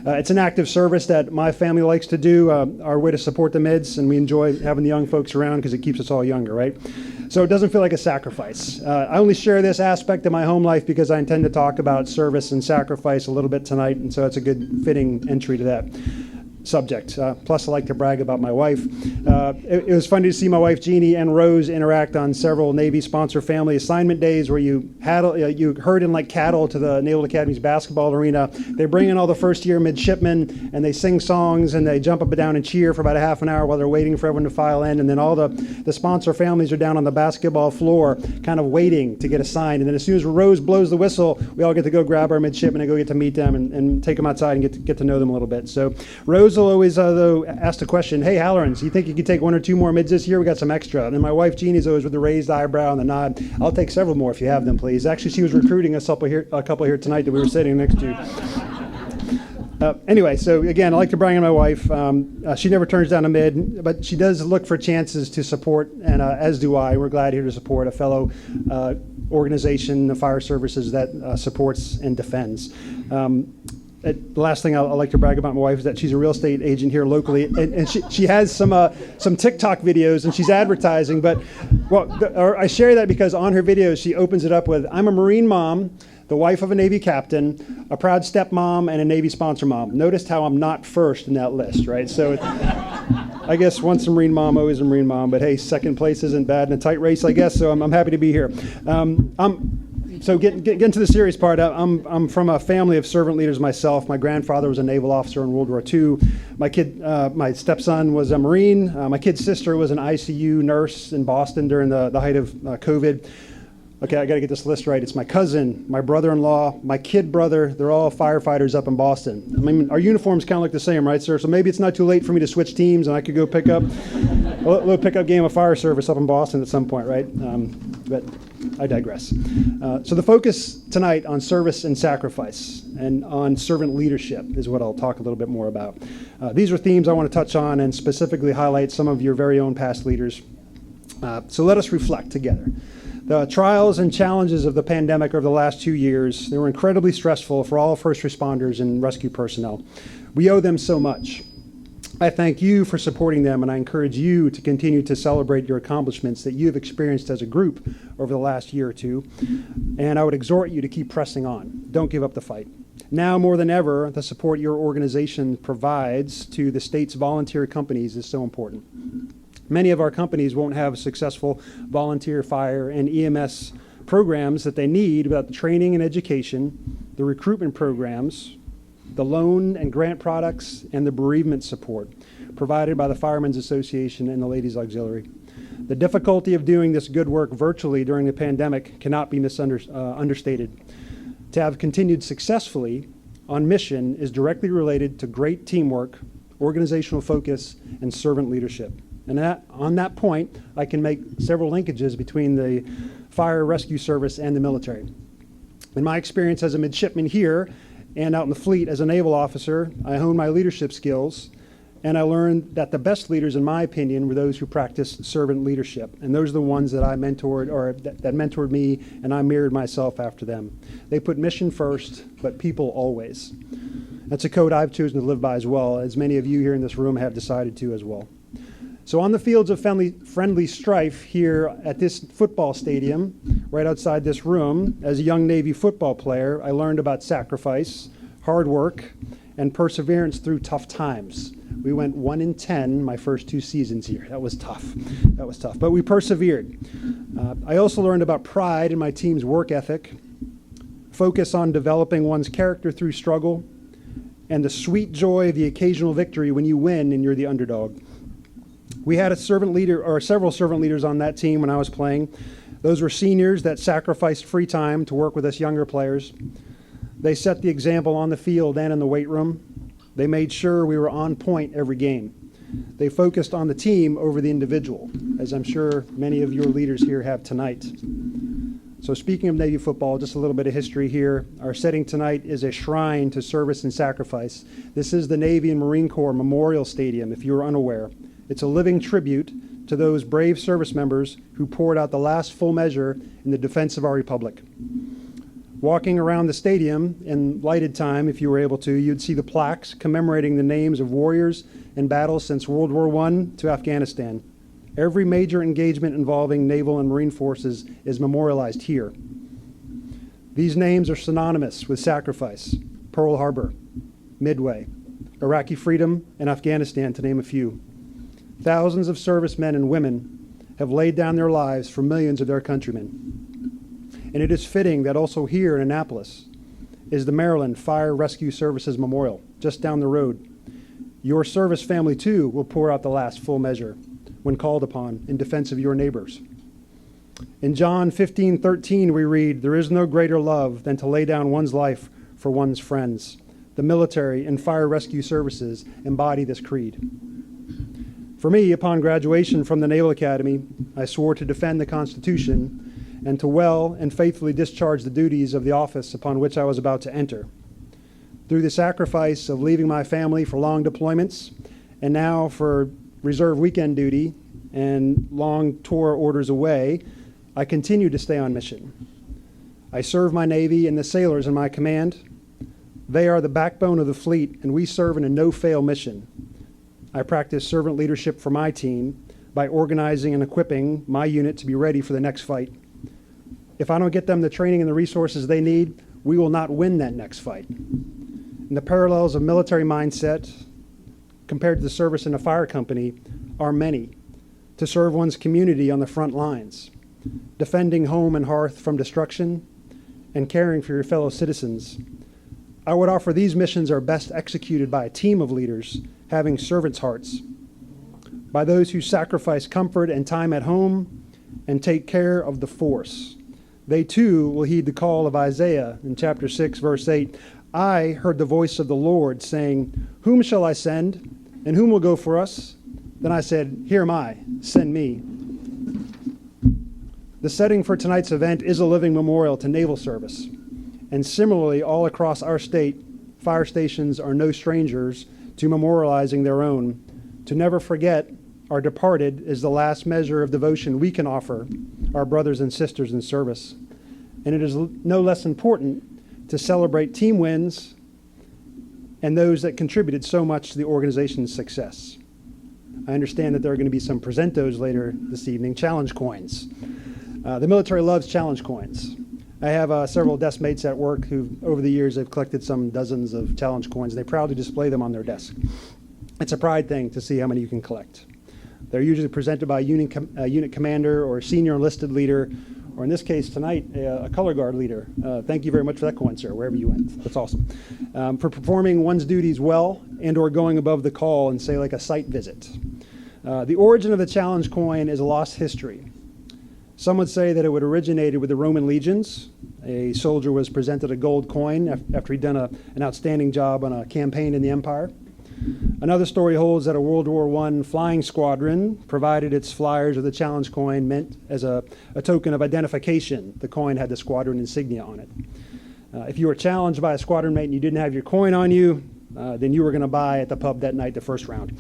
It's an active service that my family likes to do, our way to support the mids, and we enjoy having the young folks around because it keeps us all younger, right? So it doesn't feel like a sacrifice. I only share this aspect of my home life because I intend to talk about service and sacrifice a little bit tonight, and so it's a good fitting entry to that subject. Plus, I like to brag about my wife. It was fun to see my wife Jeannie and Rose interact on several Navy sponsor family assignment days where you herd in like cattle to the Naval Academy's basketball arena. They bring in all the first-year midshipmen, and they sing songs, and they jump up and down and cheer for about a half an hour while they're waiting for everyone to file in, and then all the sponsor families are down on the basketball floor kind of waiting to get assigned, and then as soon as Rose blows the whistle, we all get to go grab our midshipmen and go get to meet them and take them outside and get to know them a little bit. So Rose will always though ask the question, "Hey, Halloran, so you think you could take 1 or 2 more mids this year? We got some extra." And then my wife Jeannie's always with the raised eyebrow and the nod. "I'll take several more if you have them, please." Actually, she was recruiting a couple here tonight that we were sitting next to. Anyway, so again, I like to bring in my wife. She never turns down a mid, but she does look for chances to support, and as do I. We're glad here to support a fellow organization, the fire services, that supports and defends. The last thing I'd like to brag about my wife is that she's a real estate agent here locally, and she has some TikTok videos, and she's advertising. But I share that because on her videos she opens it up with, "I'm a Marine mom, the wife of a Navy captain, a proud stepmom, and a Navy sponsor mom." Noticed how I'm not first in that list, right? So I guess once a Marine mom, always a Marine mom. But hey, second place isn't bad in a tight race, I guess. So I'm happy to be here. So getting to the serious part, I'm from a family of servant leaders myself. My grandfather was a naval officer in World War II. My stepson was a Marine. My kid's sister was an ICU nurse in Boston during the height of COVID. Okay, I got to get this list right. It's my cousin, my brother-in-law, my kid brother. They're all firefighters up in Boston. I mean, our uniforms kind of look the same, right, sir? So maybe it's not too late for me to switch teams and I could go pick up a little pickup game of fire service up in Boston at some point, right? But I digress. So the focus tonight on service and sacrifice and on servant leadership is what I'll talk a little bit more about. These are themes I want to touch on and specifically highlight some of your very own past leaders. So let us reflect together. The trials and challenges of the pandemic over the last 2 years, they were incredibly stressful for all first responders and rescue personnel. We owe them so much. I thank you for supporting them, and I encourage you to continue to celebrate your accomplishments that you have experienced as a group over the last year or two. And I would exhort you to keep pressing on. Don't give up the fight. Now more than ever, the support your organization provides to the state's volunteer companies is so important. Many of our companies won't have successful volunteer fire and EMS programs that they need without the training and education, the recruitment programs, the loan and grant products, and the bereavement support provided by the Firemen's Association and the Ladies Auxiliary. The difficulty of doing this good work virtually during the pandemic cannot be understated. To have continued successfully on mission is directly related to great teamwork, organizational focus, and servant leadership. And on that point, I can make several linkages between the fire rescue service and the military. In my experience as a midshipman here and out in the fleet as a naval officer, I honed my leadership skills, and I learned that the best leaders, in my opinion, were those who practiced servant leadership. And those are the ones that I mentored, or that mentored me, and I mirrored myself after them. They put mission first, but people always. That's a code I've chosen to live by as well, as many of you here in this room have decided to as well. So on the fields of friendly strife here at this football stadium, right outside this room, as a young Navy football player, I learned about sacrifice, hard work, and perseverance through tough times. We went 1-10 my first 2 seasons here. That was tough. But we persevered. I also learned about pride in my team's work ethic, focus on developing one's character through struggle, and the sweet joy of the occasional victory when you win and you're the underdog. We had a servant leader, or several servant leaders on that team when I was playing. Those were seniors that sacrificed free time to work with us younger players. They set the example on the field and in the weight room. They made sure we were on point every game. They focused on the team over the individual, as I'm sure many of your leaders here have tonight. So speaking of Navy football, just a little bit of history here. Our setting tonight is a shrine to service and sacrifice. This is the Navy and Marine Corps Memorial Stadium, if you were unaware. It's a living tribute to those brave service members who poured out the last full measure in the defense of our republic. Walking around the stadium in lighted time, if you were able to, you'd see the plaques commemorating the names of warriors in battles since World War I to Afghanistan. Every major engagement involving naval and marine forces is memorialized here. These names are synonymous with sacrifice: Pearl Harbor, Midway, Iraqi freedom, and Afghanistan, to name a few. Thousands of servicemen and women have laid down their lives for millions of their countrymen. And it is fitting that also here in Annapolis is the Maryland Fire Rescue Services Memorial, just down the road. Your service family, too, will pour out the last full measure when called upon in defense of your neighbors. In John 15:13, we read, "There is no greater love than to lay down one's life for one's friends." The military and fire rescue services embody this creed. For me, upon graduation from the Naval Academy, I swore to defend the Constitution and to well and faithfully discharge the duties of the office upon which I was about to enter. Through the sacrifice of leaving my family for long deployments, and now for reserve weekend duty and long tour orders away, I continue to stay on mission. I serve my Navy and the sailors in my command. They are the backbone of the fleet, and we serve in a no-fail mission. I practice servant leadership for my team by organizing and equipping my unit to be ready for the next fight. If I don't get them the training and the resources they need, we will not win that next fight. And the parallels of military mindset compared to the service in a fire company are many. To serve one's community on the front lines, defending home and hearth from destruction, and caring for your fellow citizens. I would offer these missions are best executed by a team of leaders having servants' hearts, by those who sacrifice comfort and time at home and take care of the force. They too will heed the call of Isaiah in chapter 6, verse 8. I heard the voice of the Lord saying, "Whom shall I send, and whom will go for us?" Then I said, "Here am I, send me." The setting for tonight's event is a living memorial to naval service. And similarly, all across our state, fire stations are no strangers to memorializing their own, to never forget our departed is the last measure of devotion we can offer our brothers and sisters in service. And it is no less important to celebrate team wins and those that contributed so much to the organization's success. I understand that there are going to be some presentos later this evening, challenge coins. The military loves challenge coins. I have several desk mates at work who, over the years, have collected some dozens of challenge coins. They proudly display them on their desk. It's a pride thing to see how many you can collect. They're usually presented by a unit commander or a senior enlisted leader, or in this case tonight, a color guard leader. Thank you very much for that coin, sir, wherever you went. That's awesome. For performing one's duties well and or going above the call and, say, like a site visit. The origin of the challenge coin is a lost history. Some would say that it would originated with the Roman legions. A soldier was presented a gold coin after he'd done an outstanding job on a campaign in the empire. Another story holds that a World War I flying squadron provided its flyers with a challenge coin meant as a token of identification. The coin had the squadron insignia on it. If you were challenged by a squadron mate and you didn't have your coin on you, then you were going to buy at the pub that night the first round.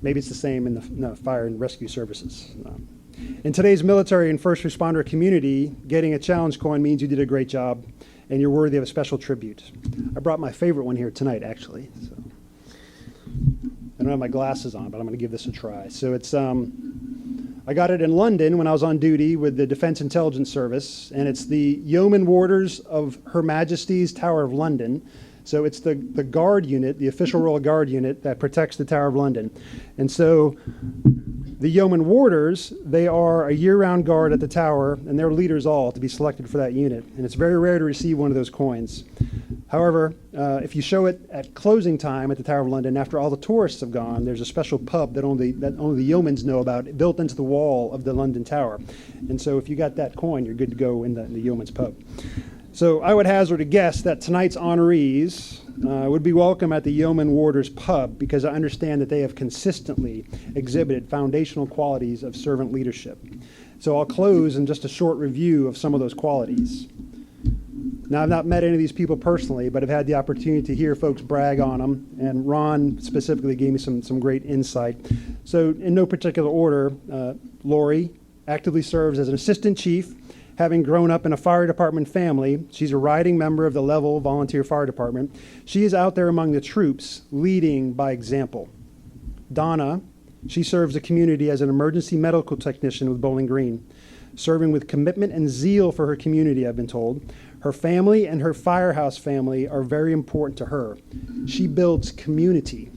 Maybe it's the same in the fire and rescue services. In today's military and first responder community, getting a challenge coin means you did a great job and you're worthy of a special tribute. I brought my favorite one here tonight, actually. So I don't have my glasses on, but I'm going to give this a try. So it's I got it in London when I was on duty with the Defense Intelligence Service, and it's the Yeoman Warders of Her Majesty's Tower of London. So it's the guard unit, the official Royal Guard unit that protects the Tower of London. And so the Yeoman Warders, they are a year-round guard at the tower, and they're leaders all to be selected for that unit. And it's very rare to receive one of those coins. However, if you show it at closing time at the Tower of London, after all the tourists have gone, there's a special pub that only the yeomans know about, built into the wall of the London Tower. And so if you got that coin, you're good to go in the yeoman's pub. So I would hazard a guess that tonight's honorees would be welcome at the Yeoman Warders Pub, because I understand that they have consistently exhibited foundational qualities of servant leadership. So I'll close in just a short review of some of those qualities. Now, I've not met any of these people personally, but I've had the opportunity to hear folks brag on them, and Ron specifically gave me some great insight. So in no particular order, Lori actively serves as an assistant chief. Having grown up in a fire department family, she's a riding member of the Level Volunteer Fire Department. She is out there among the troops, leading by example. Donna, she serves the community as an emergency medical technician with Bowling Green, serving with commitment and zeal for her community, I've been told. Her family and her firehouse family are very important to her. She builds community.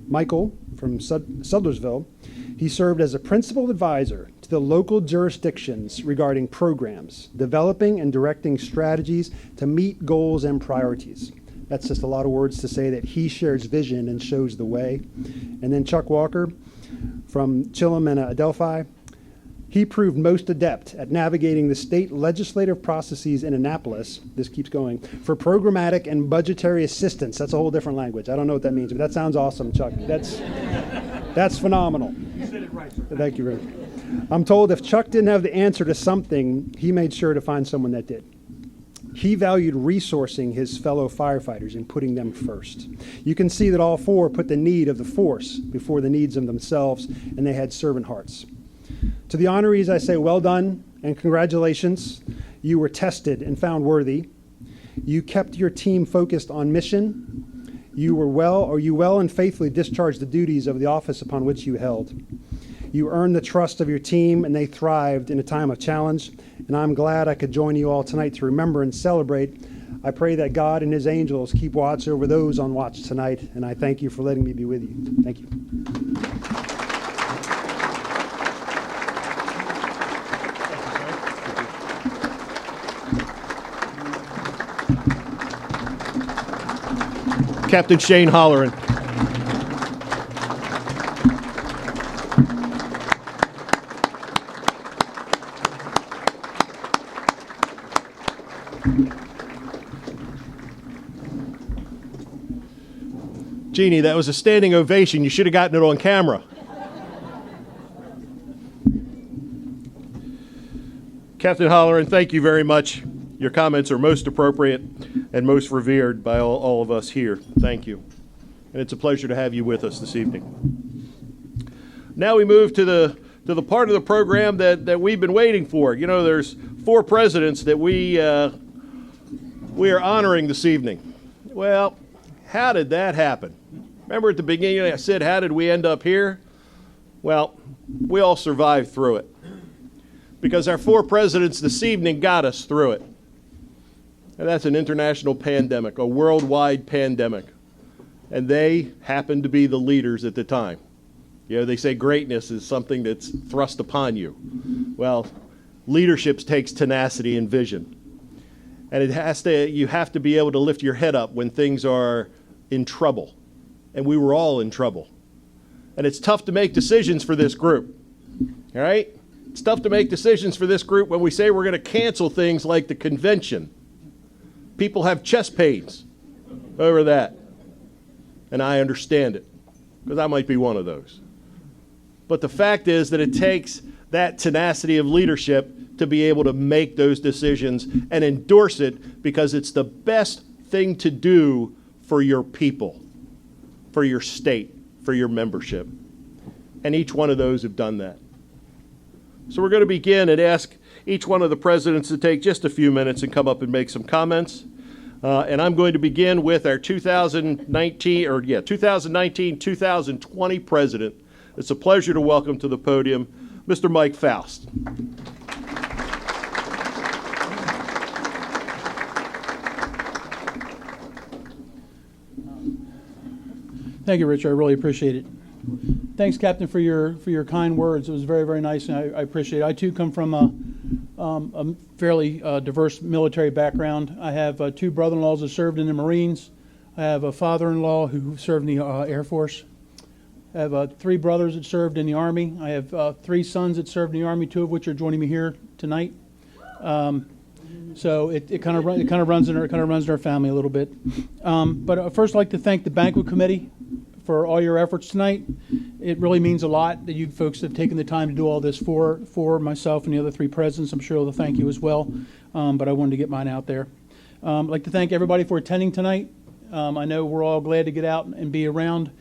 Michael from Sudlersville, he served as a principal advisor to the local jurisdictions regarding programs, developing and directing strategies to meet goals and priorities. That's just a lot of words to say that he shares vision and shows the way. And then Chuck Walker from Chillum and Adelphi, he proved most adept at navigating the state legislative processes in Annapolis, this keeps going, for programmatic and budgetary assistance. That's a whole different language. I don't know what that means, but that sounds awesome, Chuck. That's phenomenal. You said it right, sir. Thank you, Rick. I'm told if Chuck didn't have the answer to something, he made sure to find someone that did. He valued resourcing his fellow firefighters and putting them first. You can see that all four put the need of the force before the needs of themselves, and they had servant hearts. To the honorees, I say well done and congratulations. You were tested and found worthy. You kept your team focused on mission. You well and faithfully discharged the duties of the office upon which you held. You earned the trust of your team, and they thrived in a time of challenge. And I'm glad I could join you all tonight to remember and celebrate. I pray that God and his angels keep watch over those on watch tonight, and I thank you for letting me be with you. Thank you. Captain Shane Holleran. Jeannie, that was a standing ovation. You should have gotten it on camera. Captain Holleran, thank you very much. Your comments are most appropriate and most revered by all of us here. Thank you. And it's a pleasure to have you with us this evening. Now we move to the part of the program that we've been waiting for. You know, there's 4 presidents that we are honoring this evening. Well, how did that happen? Remember at the beginning I said, how did we end up here? Well, we all survived through it, because our 4 presidents this evening got us through it. And that's an international pandemic, a worldwide pandemic. And they happened to be the leaders at the time. You know, they say greatness is something that's thrust upon you. Well, leadership takes tenacity and vision. And you have to be able to lift your head up when things are in trouble. And we were all in trouble. And it's tough to make decisions for this group. All right? It's tough to make decisions for this group when we say we're going to cancel things like the convention. People have chest pains over that. And I understand it, because I might be one of those. But the fact is that it takes that tenacity of leadership to be able to make those decisions and endorse it, because it's the best thing to do for your people, for your state, for your membership. And each one of those have done that. So we're going to begin and ask each one of the presidents to take just a few minutes and come up and make some comments. And I'm going to begin with our 2019-2020 president. It's a pleasure to welcome to the podium Mr. Mike Faust. Thank you, Rich. I really appreciate it. Thanks, Captain, for your kind words. It was very, very nice, and I appreciate it. I, too, come from a fairly diverse military background. I have 2 brother-in-laws that served in the Marines. I have a father-in-law who served in the Air Force. I have 3 brothers that served in the Army. I have 3 sons that served in the Army, 2 of which are joining me here tonight. So it kind of runs in our family a little bit. But I'd first like to thank the banquet committee for all your efforts tonight. It really means a lot that you folks have taken the time to do all this for myself and the other 3 presidents. I'm sure they'll thank you as well, but I wanted to get mine out there. I'd like to thank everybody for attending tonight. I know we're all glad to get out and be around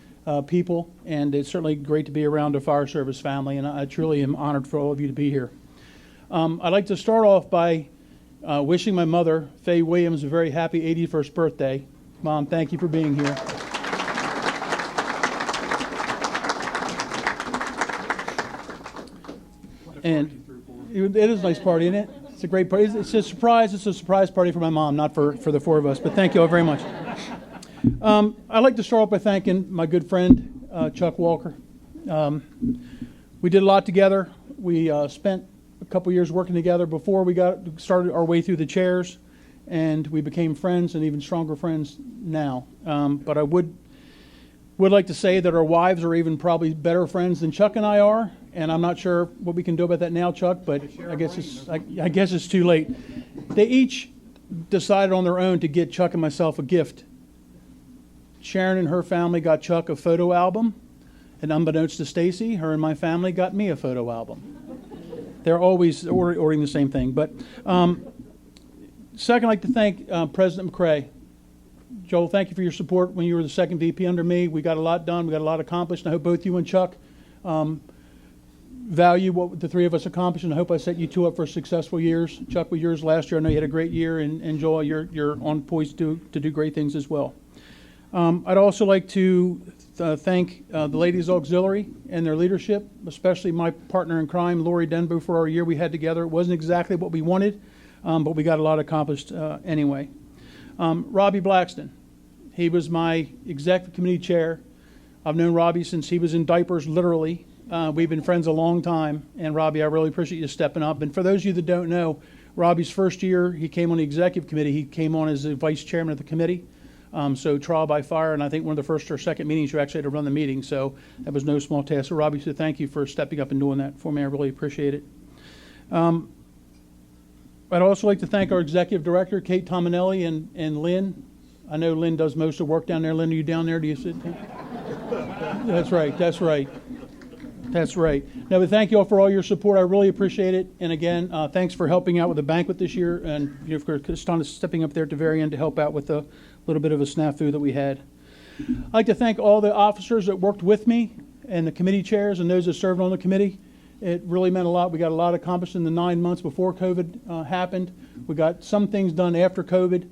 people, and it's certainly great to be around a fire service family, and I truly am honored for all of you to be here. I'd like to start off by wishing my mother, Faye Williams, a very happy 81st birthday. Mom, thank you for being here. And it is a nice party, isn't it? It's a great party. It's a surprise. It's a surprise party for my mom, not for the 4 of us. But thank you all very much. I'd like to start off by thanking my good friend, Chuck Walker. We did a lot together. We spent a couple years working together before we started our way through the chairs, and we became friends, and even stronger friends now. But I would like to say that our wives are even probably better friends than Chuck and I are, and I'm not sure what we can do about that now, Chuck, but I guess it's too late. They each decided on their own to get Chuck and myself a gift. Sharon and her family got Chuck a photo album, and unbeknownst to Stacy, her and my family got me a photo album. They're always ordering the same thing. But second, I'd like to thank President Mckay. Joel, thank you for your support when you were the 2nd VP under me. We got a lot done. We got a lot accomplished. And I hope both you and Chuck value what the 3 of us accomplished, and I hope I set you 2 up for successful years. Chuck, with yours last year, I know you had a great year, and Joel, you're on poise to do great things as well. I'd also like to thank the Ladies Auxiliary and their leadership, especially my partner in crime, Lori Denbow, for our year we had together. It wasn't exactly what we wanted, but we got a lot accomplished anyway. Robbie Blaxton, he was my executive committee chair. I've known Robbie since he was in diapers, literally. We've been friends a long time, and Robbie, I really appreciate you stepping up. And for those of you that don't know, Robbie's first year, he came on the executive committee. He came on as the vice chairman of the committee. So trial by fire, and I think one of the first or second meetings you actually had to run the meeting, so that was no small task. So Robbie, so thank you for stepping up and doing that for me. I really appreciate it. I'd also like to thank our executive director, Kate Tominelli, and Lynn. I know Lynn does most of the work down there. Lynn, are you down there? Do you sit down? That's right. That's right. That's right. No, but thank you all for all your support. I really appreciate it. And again, thanks for helping out with the banquet this year, and for Donna stepping up there at the very end to help out with a little bit of a snafu that we had. I'd like to thank all the officers that worked with me and the committee chairs and those that served on the committee. It really meant a lot. We got a lot accomplished in the 9 months before COVID happened. We got some things done after COVID,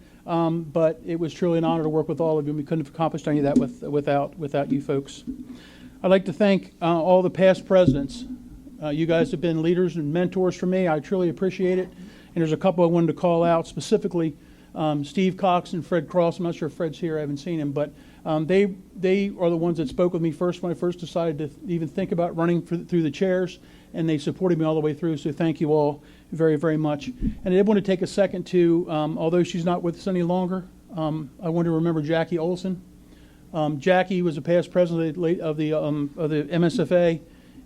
but it was truly an honor to work with all of you. We couldn't have accomplished any of that without you folks. I'd like to thank all the past presidents. You guys have been leaders and mentors for me. I truly appreciate it. And there's a couple I wanted to call out specifically. Steve Cox and Fred Cross. I'm not sure if Fred's here. I haven't seen him, but they are the ones that spoke with me first when I first decided to even think about running through the chairs, and they supported me all the way through. So thank you all very, very much. And I did want to take a second to, although she's not with us any longer, I want to remember Jackie Olson. Jackie was a past president of the MSFA,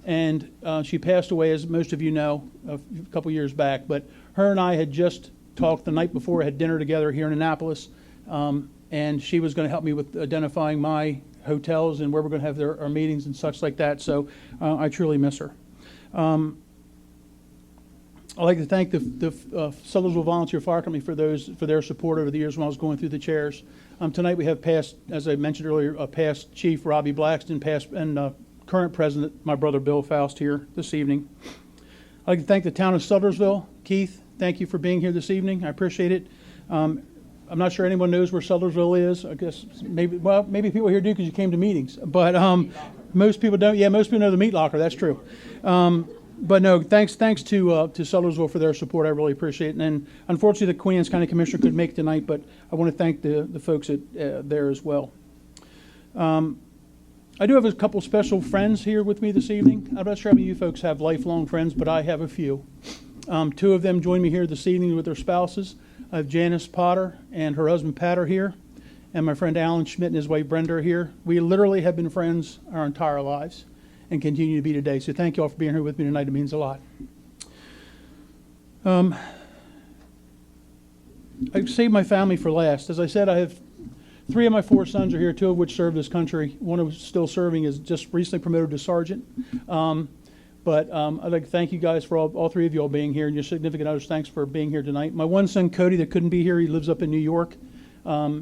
and she passed away, as most of you know, a couple years back. But her and I had just talked the night before, had dinner together here in Annapolis, and she was going to help me with identifying my hotels and where we're going to have our meetings and such like that. So I truly miss her. I'd like to thank the Sudlersville Volunteer Fire Company for their support over the years when I was going through the chairs. Tonight we have past, as I mentioned earlier, past Chief Robbie Blaxton, past and current President, my brother Bill Faust, here this evening. I'd like to thank the town of Sudlersville. Keith, thank you for being here this evening. I appreciate it. I'm not sure anyone knows where Sudlersville is. I guess maybe people here do because you came to meetings. But most people don't. Yeah, most people know the meat locker. That's true. But no, thanks to Sudlersville for their support. I really appreciate it. And unfortunately, the Queen Anne's County Commissioner couldn't make tonight, but I want to thank the folks there as well. I do have a couple special friends here with me this evening. I'm not sure how many of you folks have lifelong friends, but I have a few. Two of them joined me here this evening with their spouses. I have Janice Potter and her husband Pat are here, and my friend Alan Schmidt and his wife Brenda are here. We literally have been friends our entire lives and continue to be today. So thank you all for being here with me tonight. It means a lot. I've saved my family for last. As I said, I have 3 of my 4 sons are here, 2 of which serve this country. One who's still serving is just recently promoted to sergeant. But I'd like to thank you guys for all 3 of you all being here, and your significant others. Thanks for being here tonight. My one son, Cody, that couldn't be here, he lives up in New York.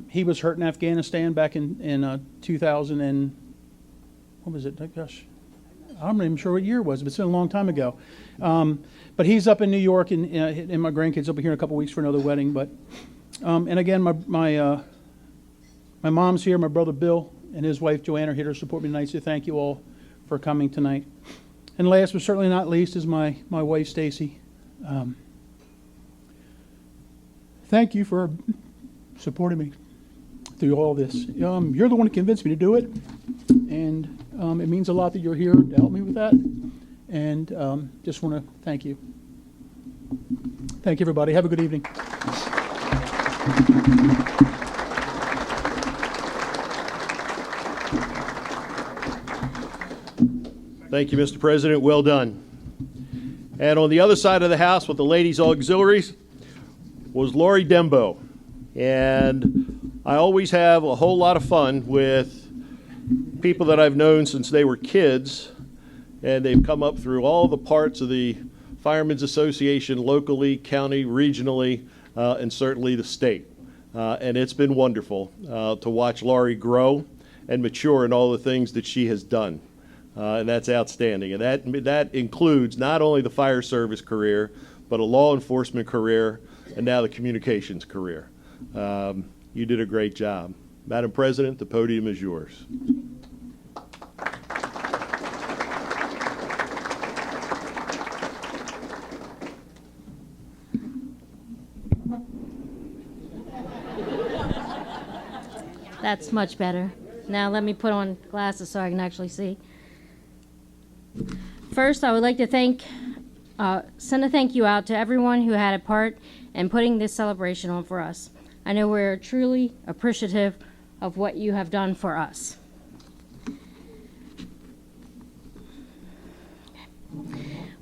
He was hurt in Afghanistan back in 2000 and, what was it? Gosh, I'm not even sure what year it was, but it's been a long time ago. But he's up in New York, and my grandkids will be here in a couple weeks for another wedding. But and again, my mom's here, my brother Bill and his wife Joanne are here to support me tonight. So thank you all for coming tonight. And last but certainly not least is my wife Stacy. Thank you for supporting me through all this. You're the one who convinced me to do it, and it means a lot that you're here to help me with that. And just want to thank you. Thank you, everybody. Have a good evening. Thank you, Mr. President. Well done. And on the other side of the house with the ladies' auxiliaries was Lori Dembo. And I always have a whole lot of fun with people that I've known since they were kids, and they've come up through all the parts of the Firemen's Association, locally, county, regionally, and certainly the state. And it's been wonderful to watch Lori grow and mature in all the things that she has done. And that's outstanding. And that includes not only the fire service career, but a law enforcement career, and now the communications career. You did a great job. Madam President, the podium is yours. That's much better. Now let me put on glasses so I can actually see. First, I would like to send a thank you out to everyone who had a part in putting this celebration on for us. I know we're truly appreciative of what you have done for us.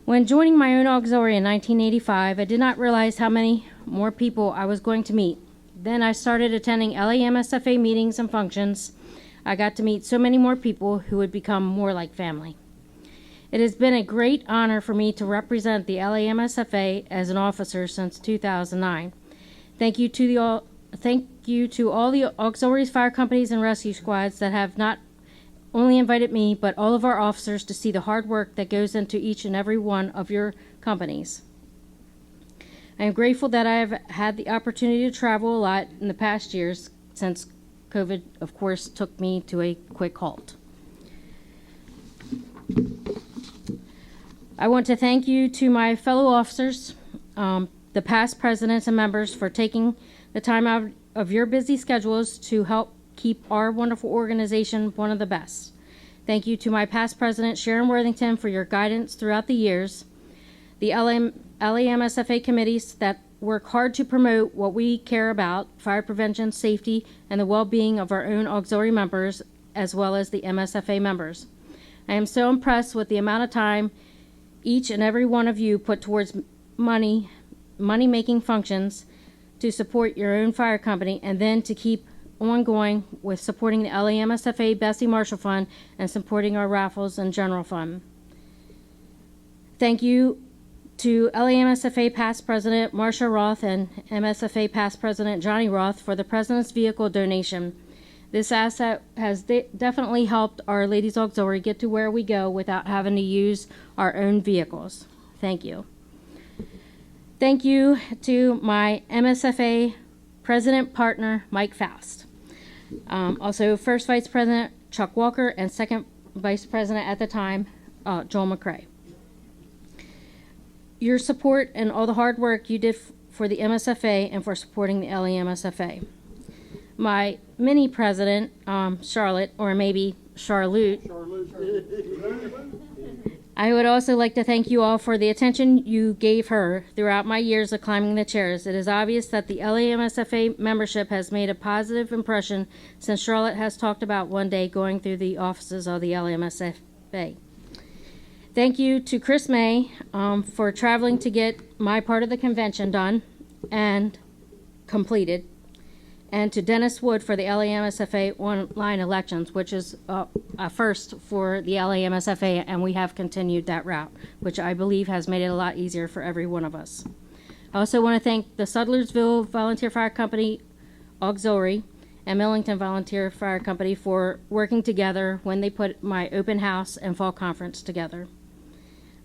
When joining my own auxiliary in 1985, I did not realize how many more people I was going to meet. Then I started attending LAMSFA meetings and functions. I got to meet so many more people who would become more like family. It has been a great honor for me to represent the LAMSFA as an officer since 2009. Thank you to all the auxiliaries, fire companies, and rescue squads that have not only invited me, but all of our officers to see the hard work that goes into each and every one of your companies. I am grateful that I have had the opportunity to travel a lot in the past years since COVID, of course, took me to a quick halt. I want to thank you to my fellow officers, the past presidents and members, for taking the time out of your busy schedules to help keep our wonderful organization one of the best. Thank you to my past president, Sharon Worthington, for your guidance throughout the years, the LAMSFA committees that work hard to promote what we care about, fire prevention, safety, and the well-being of our own auxiliary members, as well as the MSFA members. I am so impressed with the amount of time each and every one of you put towards money-making functions to support your own fire company, and then to keep ongoing with supporting the LAMSFA Bessie Marshall Fund and supporting our raffles and general fund. Thank you to LAMSFA past president Marcia Roth and MSFA past president Johnny Roth for the President's Vehicle donation. This asset has definitely helped our Ladies Auxiliary get to where we go without having to use our own vehicles. Thank you. Thank you to my MSFA president partner, Mike Faust. Also, first vice president, Chuck Walker, and second vice president at the time, Joel Mckay. Your support and all the hard work you did for the MSFA and for supporting the LAMSFA. My mini president, Charlotte, or maybe Charlotte. I would also like to thank you all for the attention you gave her throughout my years of climbing the chairs. It is obvious that the LAMSFA membership has made a positive impression since Charlotte has talked about one day going through the offices of the LAMSFA. Thank you to Chris May for traveling to get my part of the convention done and completed, and to Dennis Wood for the LAMSFA online elections, which is a first for the LAMSFA, and we have continued that route, which I believe has made it a lot easier for every one of us. I also want to thank the Sudlersville Volunteer Fire Company Auxiliary and Millington Volunteer Fire Company for working together when they put my open house and fall conference together,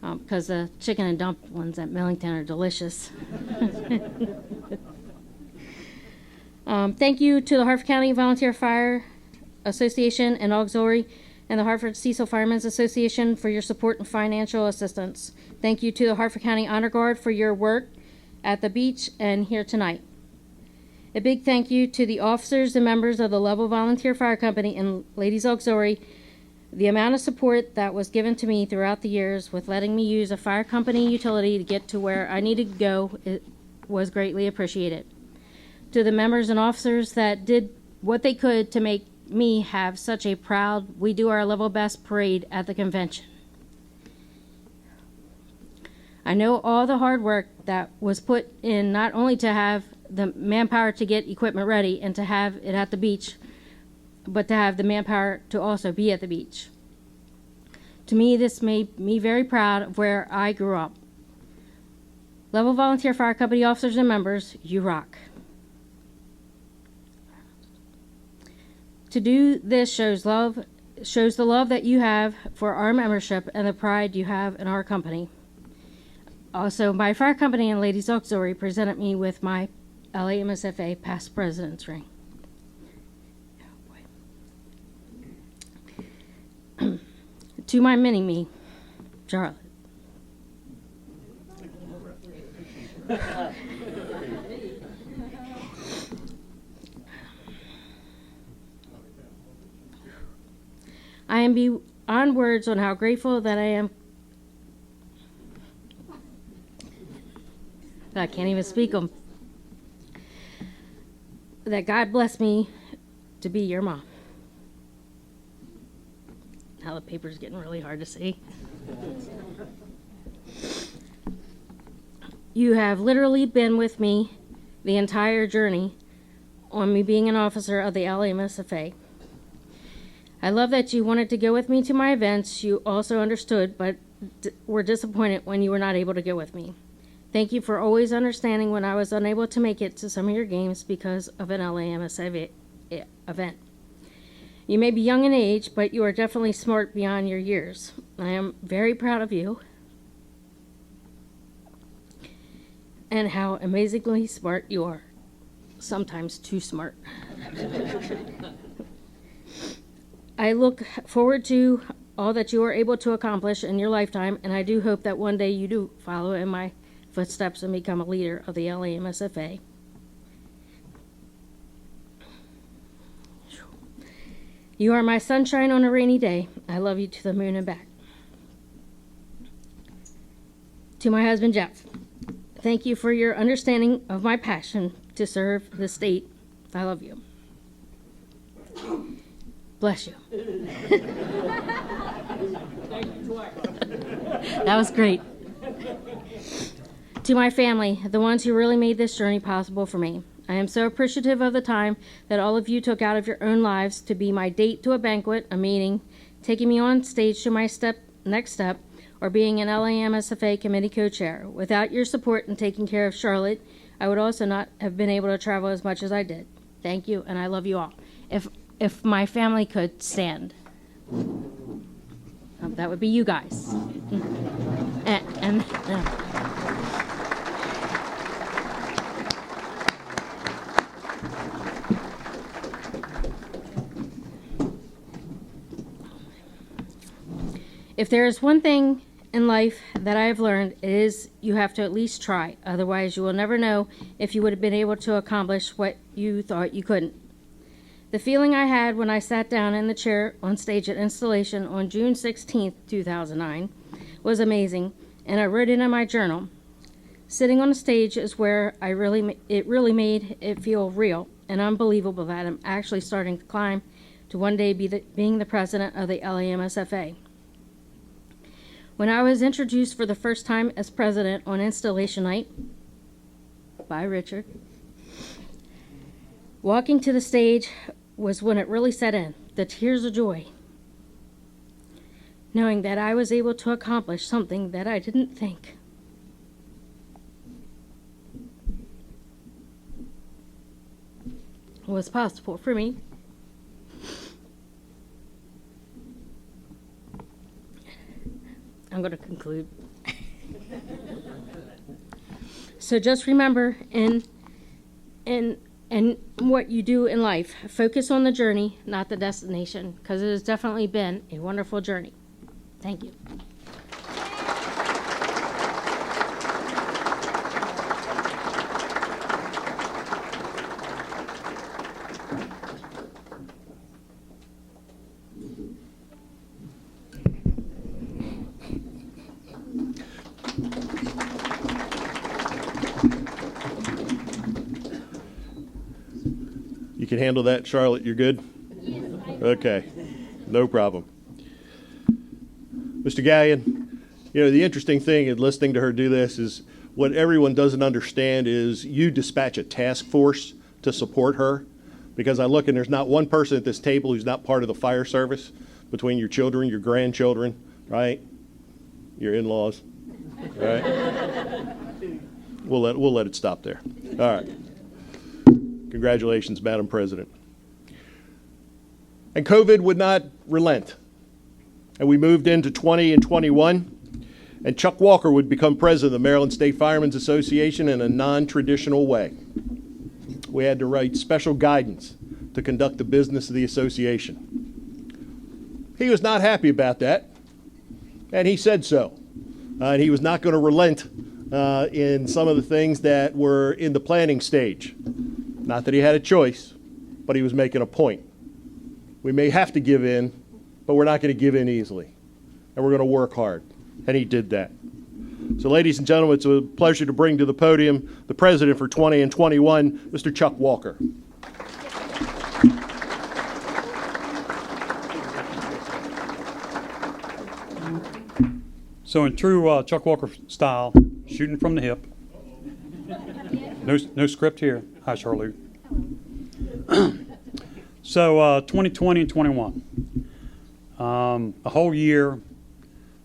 because the chicken and dumplings at Millington are delicious. Thank you to the Harford County Volunteer Fire Association and Auxiliary and the Hartford Cecil Firemen's Association for your support and financial assistance. Thank you to the Harford County Honor Guard for your work at the beach and here tonight. A big thank you to the officers and members of the Level Volunteer Fire Company and Ladies Auxiliary. The amount of support that was given to me throughout the years with letting me use a fire company utility to get to where I needed to go was greatly appreciated. To the members and officers that did what they could to make me have such a proud We Do Our Level Best parade at the convention. I know all the hard work that was put in, not only to have the manpower to get equipment ready and to have it at the beach, but to have the manpower to also be at the beach. To me, this made me very proud of where I grew up. Level Volunteer Fire Company officers and members, you rock. To do this shows the love that you have for our membership and the pride you have in our company. Also, my fire company and Ladies Auxiliary presented me with my LAMSFA past president's ring. To my mini-me, Charlotte. I am beyond words on how grateful that I am. I can't even speak them. That God bless me to be your mom. Now the paper's getting really hard to see. You have literally been with me the entire journey on me being an officer of the LAMSFA. I love that you wanted to go with me to my events. You also understood, but were disappointed when you were not able to go with me. Thank you for always understanding when I was unable to make it to some of your games because of an LAMSFA event. You may be young in age, but you are definitely smart beyond your years. I am very proud of you and how amazingly smart you are. Sometimes too smart. I look forward to all that you are able to accomplish in your lifetime, and I do hope that one day you do follow in my footsteps and become a leader of the LAMSFA. You are my sunshine on a rainy day. I love you to the moon and back. To my husband, Jeff, thank you for your understanding of my passion to serve the state. I love you. Bless you. That was great. To my family, the ones who really made this journey possible for me, I am so appreciative of the time that all of you took out of your own lives to be my date to a banquet, a meeting, taking me on stage to my next step, or being an LAMSFA committee co-chair. Without your support in taking care of Charlotte, I would also not have been able to travel as much as I did. Thank you, and I love you all. If my family could stand, that would be you guys. If there is one thing in life that I have learned, it is you have to at least try. Otherwise, you will never know if you would have been able to accomplish what you thought you couldn't. The feeling I had when I sat down in the chair on stage at installation on June 16th, 2009 was amazing, and I wrote it in my journal. Sitting on the stage is where it really made it feel real and unbelievable that I'm actually starting to climb to one day being the president of the LAMSFA. When I was introduced for the first time as president on installation night by Richard, walking to the stage was when it really set in, the tears of joy, knowing that I was able to accomplish something that I didn't think was possible for me. I'm going to conclude. So just remember, in what you do in life, focus on the journey, not the destination, because it has definitely been a wonderful journey. Thank you. You can handle that, Charlotte? You're good? Okay, no problem. Mr. Gallion, you know, the interesting thing in listening to her do this is what everyone doesn't understand is you dispatch a task force to support her, because I look and there's not one person at this table who's not part of the fire service, between your children, your grandchildren, right? Your in-laws, right? We'll let it stop there. All right. Congratulations, Madam President. And COVID would not relent. And we moved into 20 and 21, and Chuck Walker would become president of the Maryland State Firemen's Association in a non-traditional way. We had to write special guidance to conduct the business of the association. He was not happy about that, and he said so. And he was not going to relent in some of the things that were in the planning stage. Not that he had a choice, but he was making a point. We may have to give in, but we're not going to give in easily. And we're going to work hard. And he did that. So ladies and gentlemen, it's a pleasure to bring to the podium the president for 20 and 21, Mr. Chuck Walker. So in true Chuck Walker style, shooting from the hip. No script here. Hi, Charlotte. So 2020 and 21. A whole year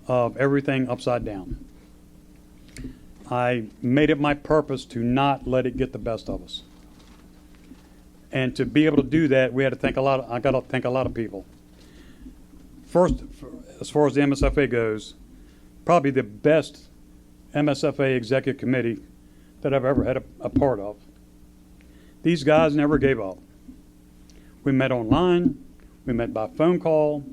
of everything upside down. I made it my purpose to not let it get the best of us. And to be able to do that, I got to thank a lot of people. First, as far as the MSFA goes, probably the best MSFA executive committee that I've ever had a part of. These guys never gave up. We met online, we met by phone call,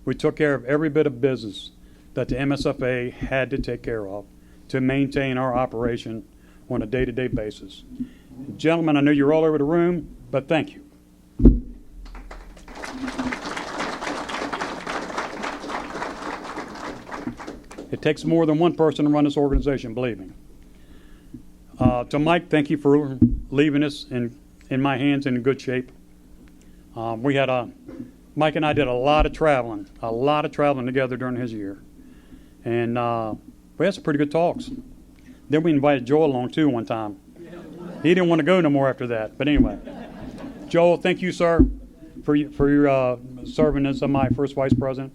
we took care of every bit of business that the MSFA had to take care of to maintain our operation on a day-to-day basis. Gentlemen, I know you're all over the room, but thank you. It takes more than one person to run this organization, believe me. To Mike, thank you for leaving us in my hands in good shape. Mike and I did a lot of traveling together during his year. And we had some pretty good talks. Then we invited Joel along too one time. He didn't want to go no more after that. But anyway, Joel, thank you, sir, for your serving as my first vice president.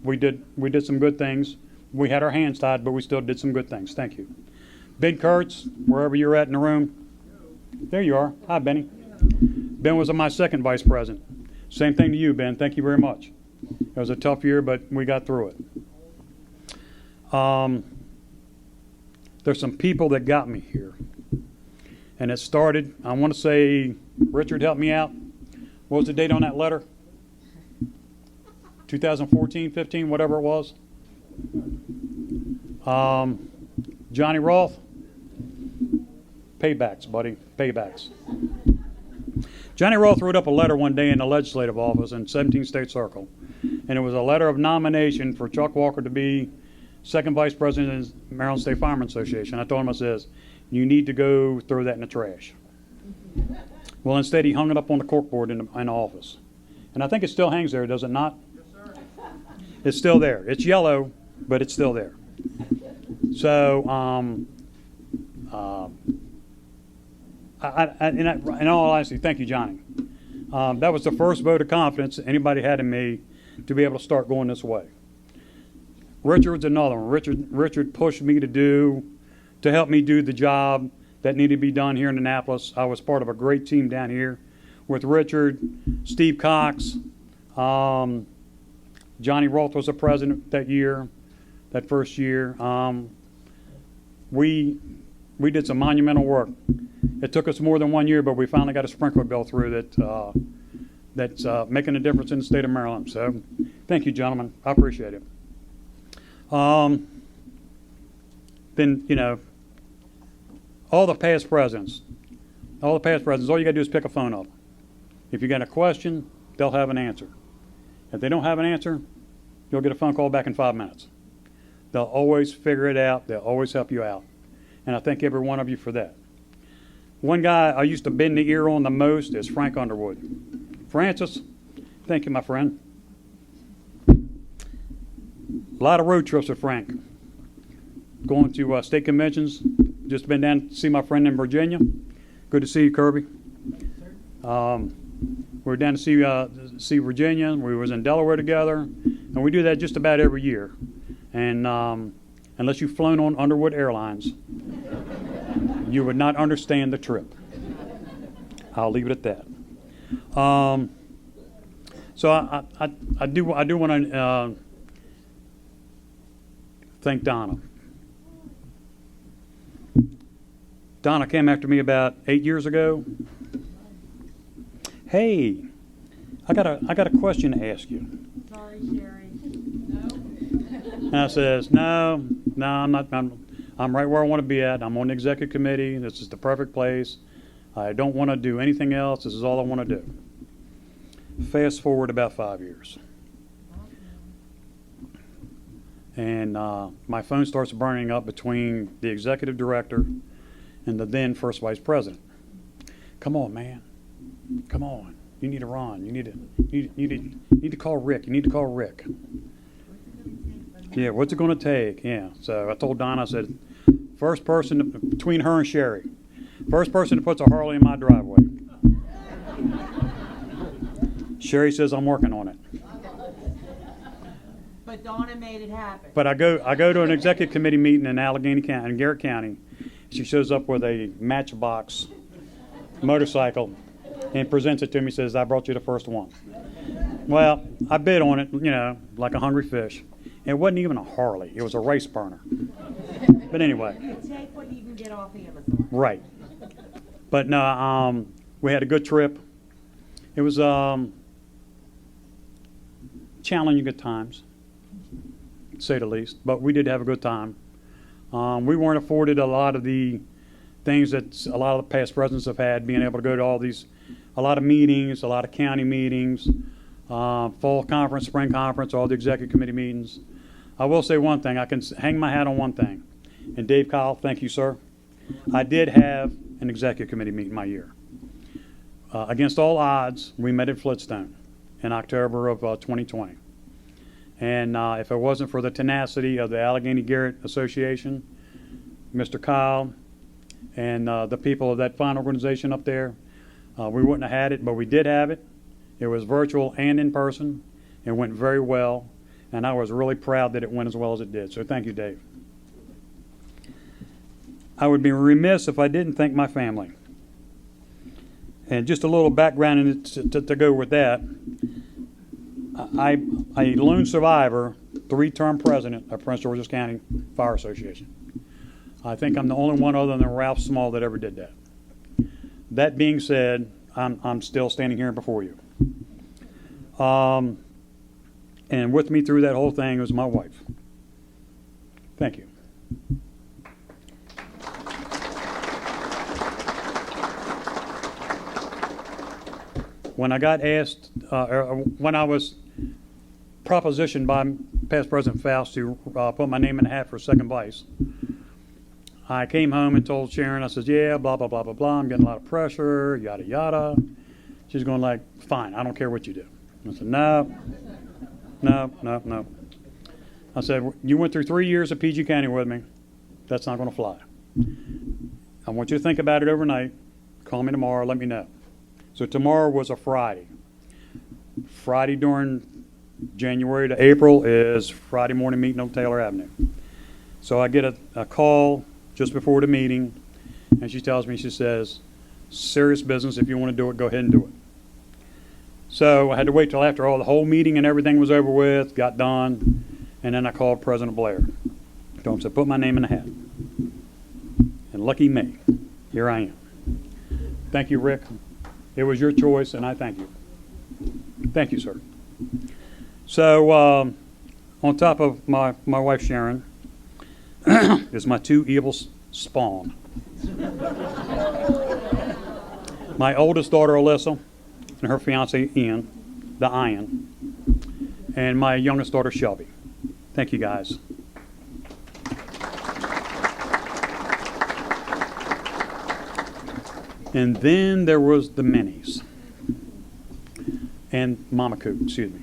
We did some good things. We had our hands tied, but we still did some good things. Thank you. Ben Kurtz, wherever you're at in the room. There you are. Hi, Benny. Ben was my second vice president. Same thing to you, Ben. Thank you very much. It was a tough year, but we got through it. There's some people that got me here. And it started, I want to say, Richard helped me out. What was the date on that letter? 2014, 15, whatever it was. Johnny Roth, paybacks, buddy, paybacks. Johnny Roth wrote up a letter one day in the legislative office in 17th State Circle, and it was a letter of nomination for Chuck Walker to be second vice president of the Maryland State Firemen Association. I told him, I says, you need to go throw that in the trash. Well, instead, he hung it up on the corkboard in the office. And I think it still hangs there, does it not? Yes, sir. It's still there. It's yellow, but it's still there. So, in all honesty, thank you, Johnny. That was the first vote of confidence anybody had in me to be able to start going this way. Richard's another one. Richard pushed me to help me do the job that needed to be done here in Annapolis. I was part of a great team down here with Richard, Steve Cox. Johnny Roth was the president that first year. We did some monumental work. It took us more than 1 year, but we finally got a sprinkler bill through that's making a difference in the state of Maryland. So thank you, gentlemen. I appreciate it. Then, all the past presidents, all you got to do is pick a phone up. If you got a question, they'll have an answer. If they don't have an answer, you'll get a phone call back in 5 minutes. They'll always figure it out. They'll always help you out. And I thank every one of you for that. One guy I used to bend the ear on the most is Frank Underwood. Francis, thank you, my friend. A lot of road trips with Frank. Going to state conventions. Just been down to see my friend in Virginia. Good to see you, Kirby. We're down to see Virginia. We was in Delaware together, and we do that just about every year. And unless you've flown on Underwood Airlines, you would not understand the trip. I'll leave it at that. So I do want to thank Donna. Donna came after me about 8 years ago. Hey, I got a question to ask you. Sorry, Sherry. No. And I says, no, I'm not. I'm right where I want to be at. I'm on the executive committee. This is the perfect place. I don't want to do anything else. This is all I want to do. Fast forward about 5 years. And my phone starts burning up between the executive director and the then first vice president. Come on, man. Come on. You need to run. You need to call Rick. You need to call Rick. Yeah, what's it going to take? Yeah. So I told Donna, I said, first person between her and Sherry, first person that puts a Harley in my driveway. Sherry says I'm working on it. But Donna made it happen. But I go to an executive committee meeting in Allegheny County, in Garrett County. She shows up with a matchbox motorcycle and presents it to me, says, I brought you the first one. Well, I bid on it, you know, like a hungry fish. It wasn't even a Harley. It was a race burner. But anyway. Take what you can get off Amazon. Right. But no, we had a good trip. It was challenging at times, to say the least, but we did have a good time. We weren't afforded a lot of the things that a lot of the past presidents have had, being able to go to all these, a lot of meetings, a lot of county meetings, fall conference, spring conference, all the executive committee meetings. I will say one thing, I can hang my hat on one thing. And Dave Kyle, thank you, sir. I did have an executive committee meeting my year. Against all odds, we met at Flintstone in October of 2020. And if it wasn't for the tenacity of the Allegheny Garrett Association, Mr. Kyle, and the people of that fine organization up there, we wouldn't have had it, but we did have it. It was virtual and in person. It went very well, and I was really proud that it went as well as it did. So thank you, Dave. I would be remiss if I didn't thank my family. And just a little background in it to go with that. I'm a lone survivor, 3-term president of Prince George's County Fire Association. I think I'm the only one other than Ralph Small that ever did that. That being said, I'm still standing here before you. And with me through that whole thing was my wife. Thank you. When I got asked, when I was propositioned by past President Faust to put my name in the hat for second vice, I came home and told Sharon, I said, yeah, blah, blah, blah, blah, blah, I'm getting a lot of pressure, yada, yada. She's going like, fine, I don't care what you do. I said, no. I said, you went through 3 years of PG County with me. That's not going to fly. I want you to think about it overnight. Call me tomorrow, let me know. So tomorrow was a Friday. Friday during January to April is Friday morning meeting on Taylor Avenue. So I get a call just before the meeting, and she tells me, she says, serious business, if you want to do it, go ahead and do it. So I had to wait till after all the whole meeting and everything was over with, got done, and then I called President Blair. Told him, said, put my name in the hat. And lucky me, here I am. Thank you, Rick. It was your choice, and I thank you. Thank you, sir. So on top of my wife, Sharon, is my 2 evil spawn. My oldest daughter, Alyssa, and her fiance, Ian, the Ian, and my youngest daughter, Shelby. Thank you, guys. And then there was the minis. And Mama Coop, excuse me.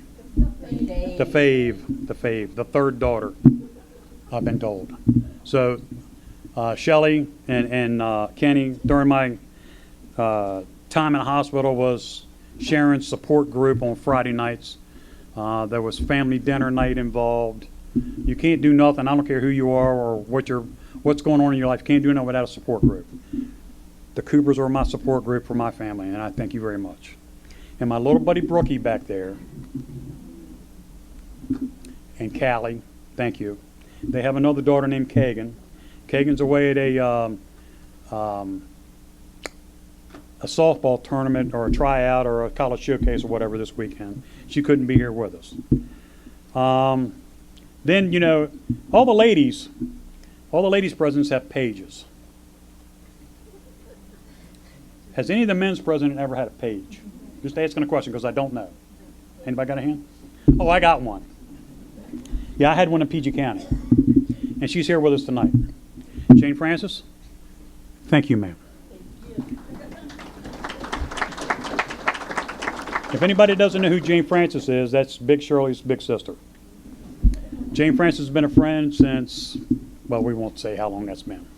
The fave, the third daughter, I've been told. So Shelly and Kenny, during my time in the hospital, was Sharon's support group on Friday nights. There was family dinner night involved. You can't do nothing. I don't care who you are or what's going on in your life. You can't do nothing without a support group. The Coopers are my support group for my family, and I thank you very much. And my little buddy Brookie back there, and Callie, thank you. They have another daughter named Kagan. Kagan's away at a softball tournament or a tryout or a college showcase or whatever this weekend. She couldn't be here with us. Then, you know, all the ladies presidents have pages. Has any of the men's president ever had a page? Just asking a question because I don't know. Anybody got a hand? Oh, I got one. Yeah, I had one in PG County. And she's here with us tonight. Jane Francis? Thank you, ma'am. If anybody doesn't know who Jane Francis is, that's Big Shirley's big sister. Jane Francis has been a friend since, well, we won't say how long that's been.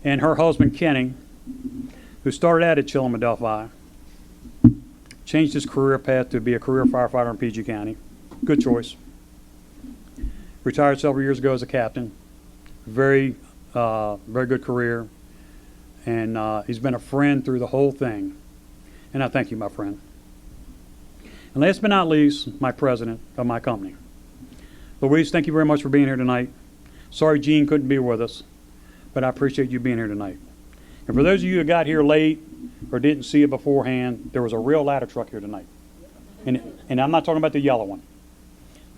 And her husband, Kenny, who started out at Chillimadelphi, changed his career path to be a career firefighter in PG County. Good choice. Retired several years ago as a captain. Very good career. And he's been a friend through the whole thing. And I thank you, my friend. And last but not least, my president of my company. Louise, thank you very much for being here tonight. Sorry Gene couldn't be with us, but I appreciate you being here tonight. And for those of you who got here late or didn't see it beforehand, there was a real ladder truck here tonight. And I'm not talking about the yellow one.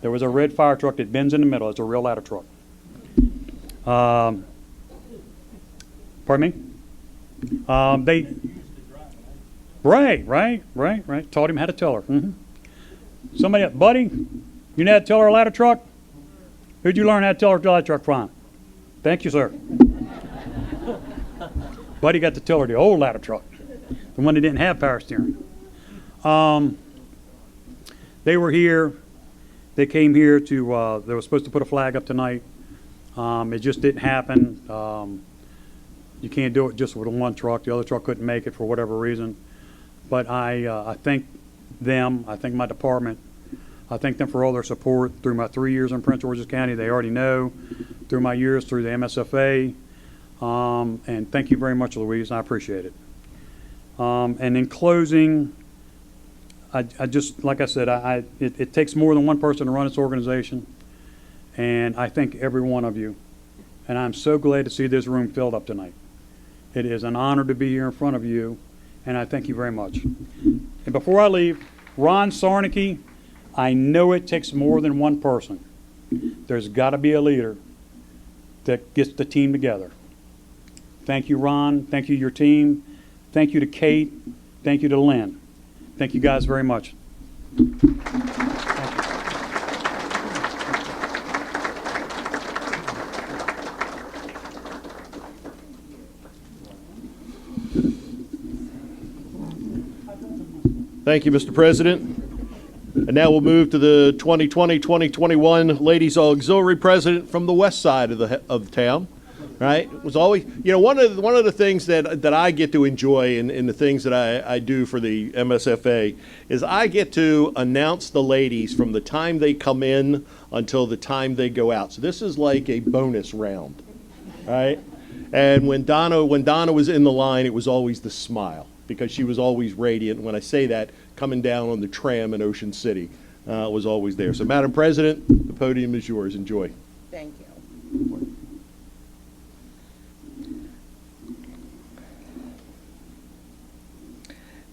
There was a red fire truck that bends in the middle. It's a real ladder truck. Pardon me? Right. Taught him how to tell her. Somebody, buddy, you know how to tell her a ladder truck? Who'd you learn how to tell her a ladder truck from? Thank you, sir. Buddy got to tell her the old ladder truck, the one that didn't have power steering. They were here. They came here to, they were supposed to put a flag up tonight. It just didn't happen. You can't do it just with one truck. The other truck couldn't make it for whatever reason. But I thank them. I thank my department. I thank them for all their support through my 3 years in Prince George's County. They already know. Through my years through the MSFA. And thank you very much, Louise. I appreciate it. And in closing, I just, like I said, it takes more than one person to run this organization. And I thank every one of you. And I'm so glad to see this room filled up tonight. It is an honor to be here in front of you, and I thank you very much. And before I leave, Ron Sarnicki, I know it takes more than one person. There's got to be a leader that gets the team together. Thank you, Ron. Thank you, your team. Thank you to Kate. Thank you to Lynn. Thank you guys very much. Thank you, Mr. President. And now we'll move to the 2020-2021 Ladies Auxiliary President from the west side of the town. Right? It was always, you know, one of the things that I get to enjoy in the things that I do for the MSFA is I get to announce the ladies from the time they come in until the time they go out. So this is like a bonus round, right? And when Donna was in the line, it was always the smile, because she was always radiant. When I say that, coming down on the tram in Ocean City was always there. So, Madam President, the podium is yours. Enjoy. Thank you.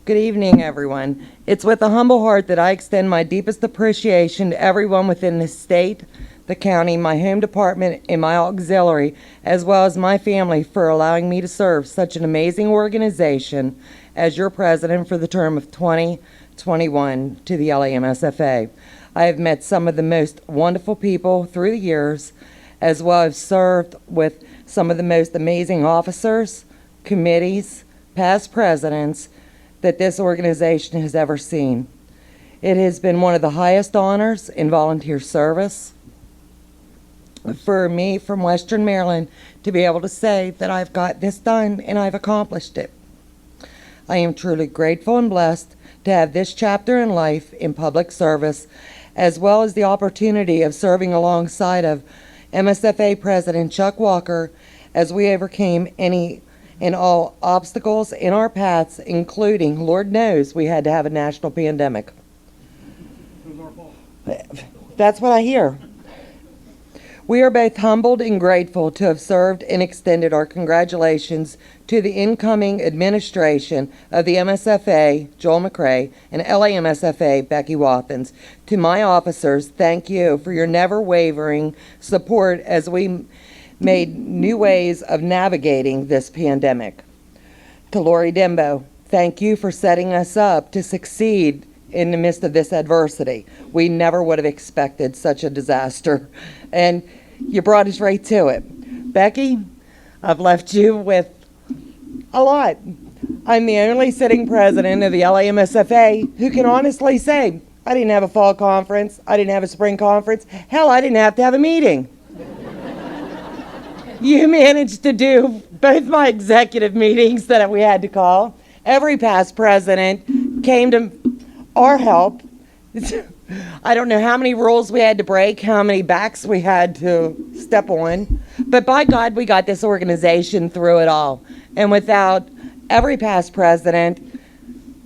Good evening, everyone. It's with a humble heart that I extend my deepest appreciation to everyone within the state, the county, my home department, and my auxiliary, as well as my family, for allowing me to serve such an amazing organization as your president for the term of 2021 to the LAMSFA. I have met some of the most wonderful people through the years, as well as served with some of the most amazing officers, committees, past presidents that this organization has ever seen. It has been one of the highest honors in volunteer service for me from Western Maryland to be able to say that I've got this done and I've accomplished it. I am truly grateful and blessed to have this chapter in life in public service, as well as the opportunity of serving alongside of MSFA President Chuck Walker as we overcame any and all obstacles in our paths, including, Lord knows, we had to have a national pandemic. That's what I hear. We are both humbled and grateful to have served and extended our congratulations to the incoming administration of the MSFA, Joel Mckay, and LAMSFA, Becky Wathans. To my officers, thank you for your never wavering support as we made new ways of navigating this pandemic. To Lori Dembo, thank you for setting us up to succeed in the midst of this adversity. We never would have expected such a disaster, and you brought us right to it. Becky, I've left you with a lot. I'm the only sitting president of the LAMSFA who can honestly say, I didn't have a fall conference, I didn't have a spring conference, hell, I didn't have to have a meeting. You managed to do both my executive meetings that we had to call. Every past president came to our help. I don't know how many rules we had to break, how many backs we had to step on, But by God, we got this organization through it all. And without every past president,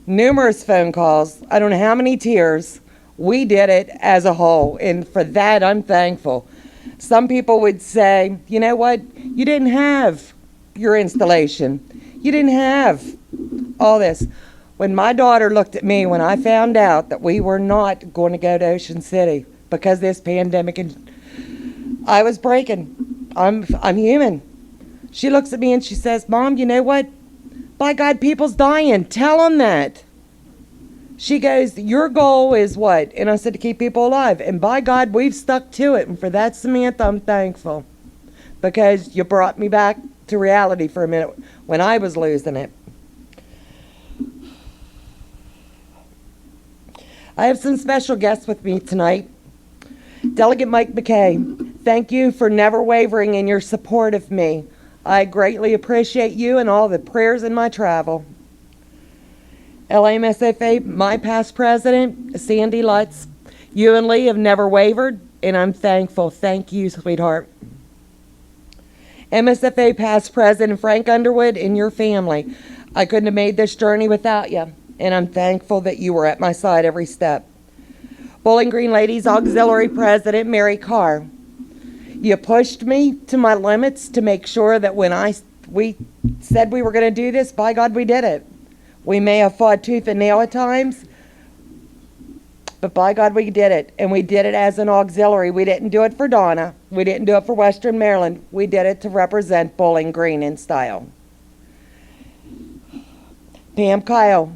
numerous phone calls, I don't know how many tears, we did it as a whole. And for that, I'm thankful. Some people would say, you know what? You didn't have your installation. You didn't have all this. When my daughter looked at me when I found out that we were not going to go to Ocean City because of this pandemic, and I was breaking. I'm human. She looks at me and she says, Mom, you know what? By God, people's dying. Tell them that. She goes, your goal is what? And I said, to keep people alive. And by God, we've stuck to it. And for that, Samantha, I'm thankful. Because you brought me back to reality for a minute when I was losing it. I have some special guests with me tonight. Delegate Mckay, thank you for never wavering in your support of me. I greatly appreciate you and all the prayers in my travel. LAMSFA, my past president, Sandy Lutz, you and Lee have never wavered, and I'm thankful. Thank you, sweetheart. MSFA past president Frank Underwood and your family, I couldn't have made this journey without you, and I'm thankful that you were at my side every step. Bowling Green Ladies Auxiliary President Mary Carr, you pushed me to my limits to make sure that when we said we were going to do this, by God, we did it. We may have fought tooth and nail at times, but by God, we did it. And we did it as an auxiliary. We didn't do it for Donna. We didn't do it for Western Maryland. We did it to represent Bowling Green in style. Pam Kyle,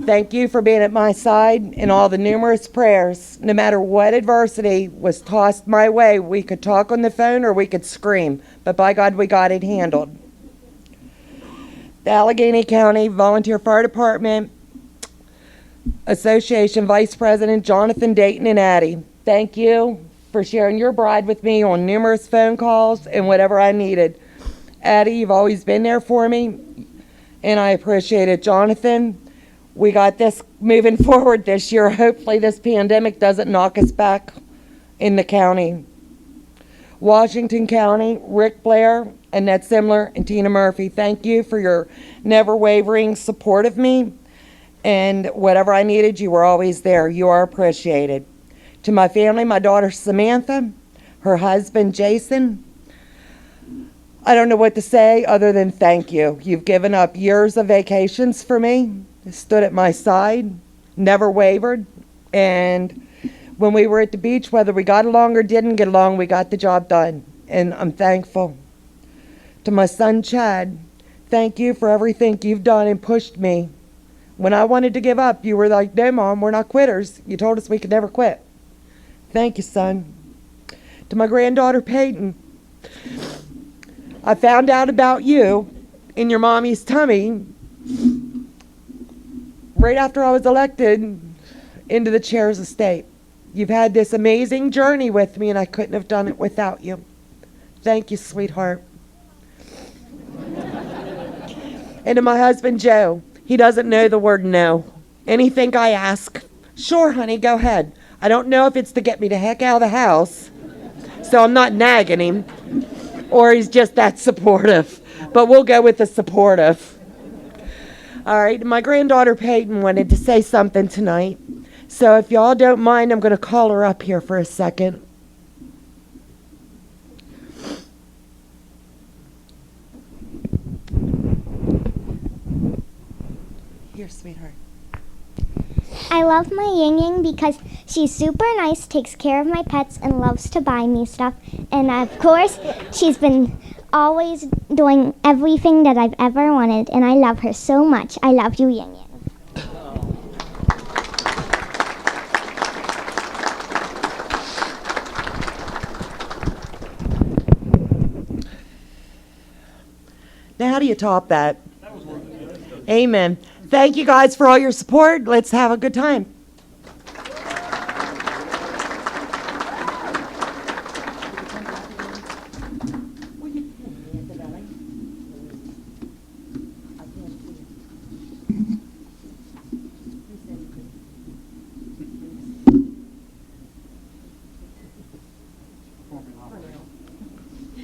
thank you for being at my side in all the numerous prayers. No matter what adversity was tossed my way, we could talk on the phone or we could scream. But by God, we got it handled. The Allegheny County Volunteer Fire Department Association Vice President Jonathan Dayton and Addie, thank you for sharing your bride with me on numerous phone calls and whatever I needed. Addie, you've always been there for me, and I appreciate it. Jonathan, we got this moving forward this year. Hopefully this pandemic doesn't knock us back in the county. Washington County, Rick Blair, Annette Simler, and Tina Murphy, thank you for your never wavering support of me. And whatever I needed, you were always there. You are appreciated. To my family, my daughter Samantha, her husband Jason, I don't know what to say other than thank you. You've given up years of vacations for me, stood at my side, never wavered, and when we were at the beach, whether we got along or didn't get along, we got the job done, and I'm thankful. To my son Chad, thank you for everything you've done and pushed me. When I wanted to give up, you were like, no, Mom, we're not quitters. You told us we could never quit. Thank you, son. To my granddaughter Peyton, I found out about you in your mommy's tummy right after I was elected into the chair's estate. You've had this amazing journey with me, and I couldn't have done it without you. Thank you, sweetheart. And to my husband, Joe, he doesn't know the word no. Anything I ask, sure, honey, go ahead. I don't know if it's to get me the heck out of the house, so I'm not nagging him, or he's just that supportive. But we'll go with the supportive. All right, my granddaughter Peyton wanted to say something tonight. So if y'all don't mind, I'm going to call her up here for a second. Here, sweetheart. I love my Ying Ying because she's super nice, takes care of my pets, and loves to buy me stuff. And of course, she's been always doing everything that I've ever wanted, and I love her so much. I love you, Ying Ying. Now, how do you top that? Amen. Thank you guys for all your support. Let's have a good time.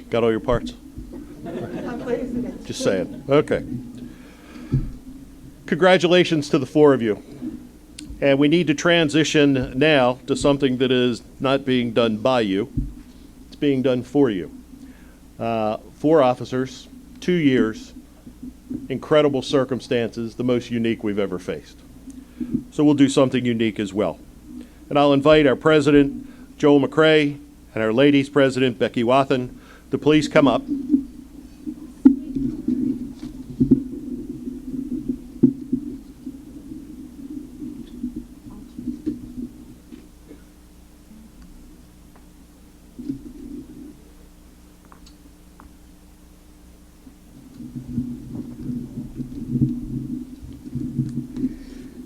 Got all your parts? Just saying. Okay. Congratulations to the four of you. And we need to transition now to something that is not being done by you. It's being done for you. 4 officers, 2 years, incredible circumstances, the most unique we've ever faced. So we'll do something unique as well. And I'll invite our president, Joel Mckay, and our ladies president, Becky Wathen, to please come up.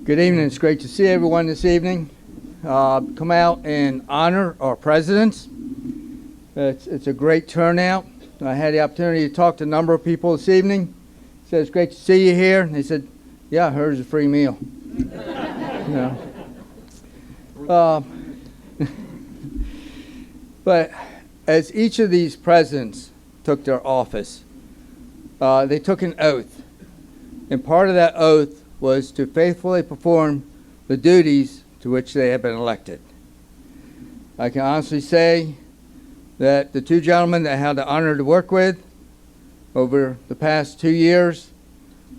Good evening. It's great to see everyone this evening. Come out and honor our presidents. It's a great turnout. I had the opportunity to talk to a number of people this evening. Said it's great to see you here. And they said, "Yeah, I heard it's a free meal." You know. But as each of these presidents took their office, they took an oath, and part of that oath was to faithfully perform the duties to which they have been elected. I can honestly say that the 2 gentlemen that I had the honor to work with over the past 2 years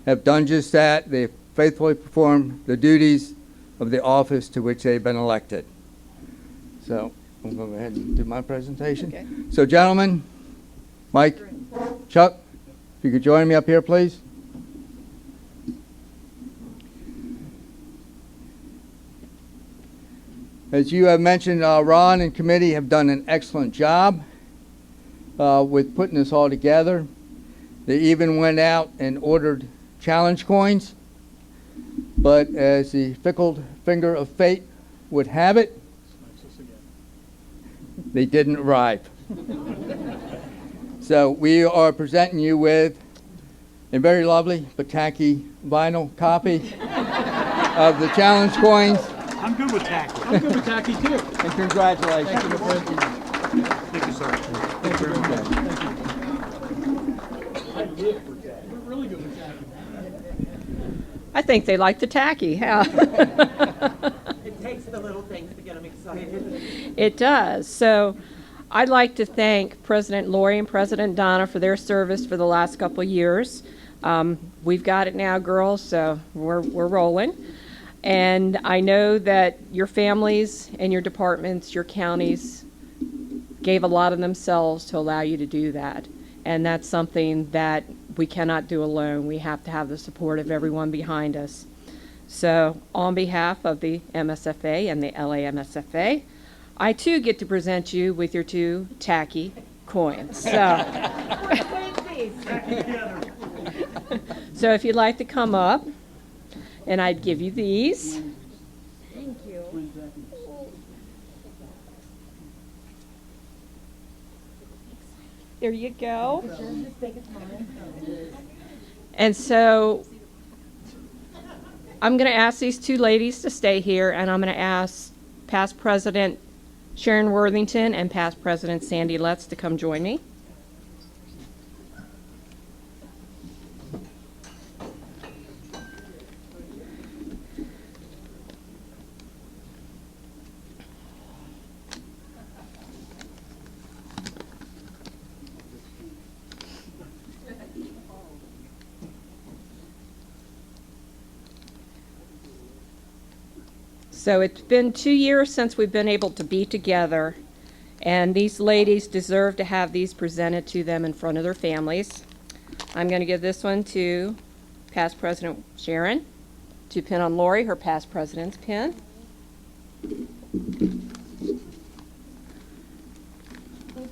have done just that. They faithfully performed the duties of the office to which they've been elected. So I'm going to go ahead and do my presentation. Okay. So gentlemen, Mike, Chuck, if you could join me up here, please. As you have mentioned, Ron and committee have done an excellent job with putting this all together. They even went out and ordered challenge coins, but as the fickle finger of fate would have it, they didn't arrive. So we are presenting you with a very lovely but tacky vinyl copy of the challenge coins. I'm good with tacky. I'm good with tacky too. And congratulations. Thank you, Thank you, sir. Thank you very much. Thank you. We're really good with tacky. I think they like the tacky. It takes the little things to get them excited. It does. So I'd like to thank President Lori and President Donna for their service for the last couple of years. We've got it now, girls, so we're rolling. And I know that your families and your departments, your counties, gave a lot of themselves to allow you to do that. And that's something that we cannot do alone. We have to have the support of everyone behind us. So on behalf of the MSFA and the LA-MSFA, I too get to present you with your 2 tacky coins. So if you'd like to come up, and I'd give you these. Thank you. There you go. And so I'm going to ask these 2 ladies to stay here, and I'm going to ask past President Sharon Worthington and past President Sandy Letts to come join me. So it's been 2 years since we've been able to be together, and these ladies deserve to have these presented to them in front of their families. I'm going to give this one to past President Sharon, to pin on Lori, her past president's pin. We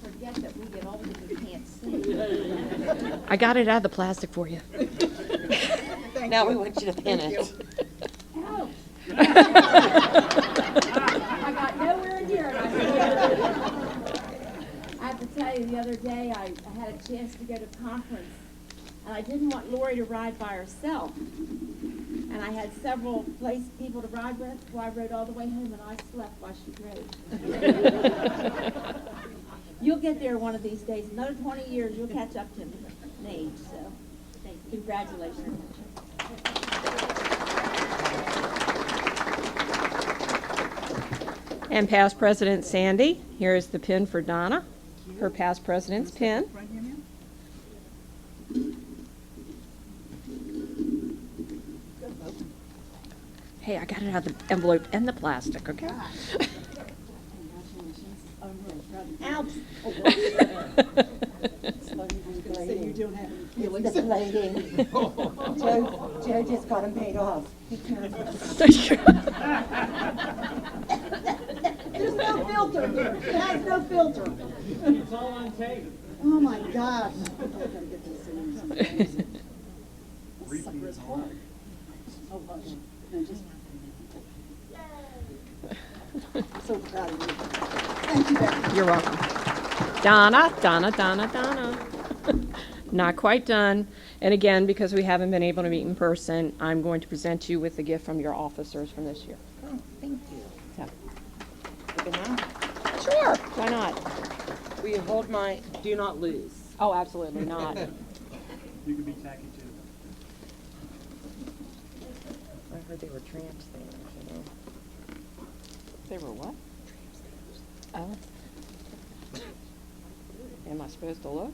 forget that we get older and we can't see. I got it out of the plastic for you. Now we want you to pin it. Oh. I got nowhere near it. I have to tell you, the other day I had a chance to go to a conference, and I didn't want Lori to ride by herself. And I had several people to ride with, so I rode all the way home, and I slept while she drove. You'll get there one of these days. Another 20 years, you'll catch up to me in age. So, congratulations. And past President Sandy, here is the pin for Donna, her past president's pin. Hey, I got it out of the envelope and the plastic, okay? Ouch. You don't have any feelings. The plating. Joe just got him paid off. There's no filter here. It has no filter. It's all on tape. Oh my gosh. This sucker is hard. Oh, no, just. I'm so proud of you. Thank you, Becky. You're welcome. Donna. Not quite done. And again, because we haven't been able to meet in person, I'm going to present you with the gift from your officers from this year. Oh, thank you. So, Look at that. sure, why not? Will you hold my do not lose? Oh, absolutely not. You can be tacky too. I heard they were tramp stamps, you know. They were what? Oh. Am I supposed to look?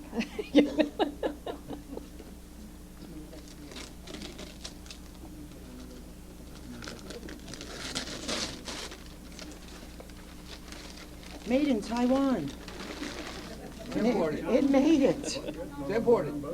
Made in Taiwan. Imported. It made it. Imported.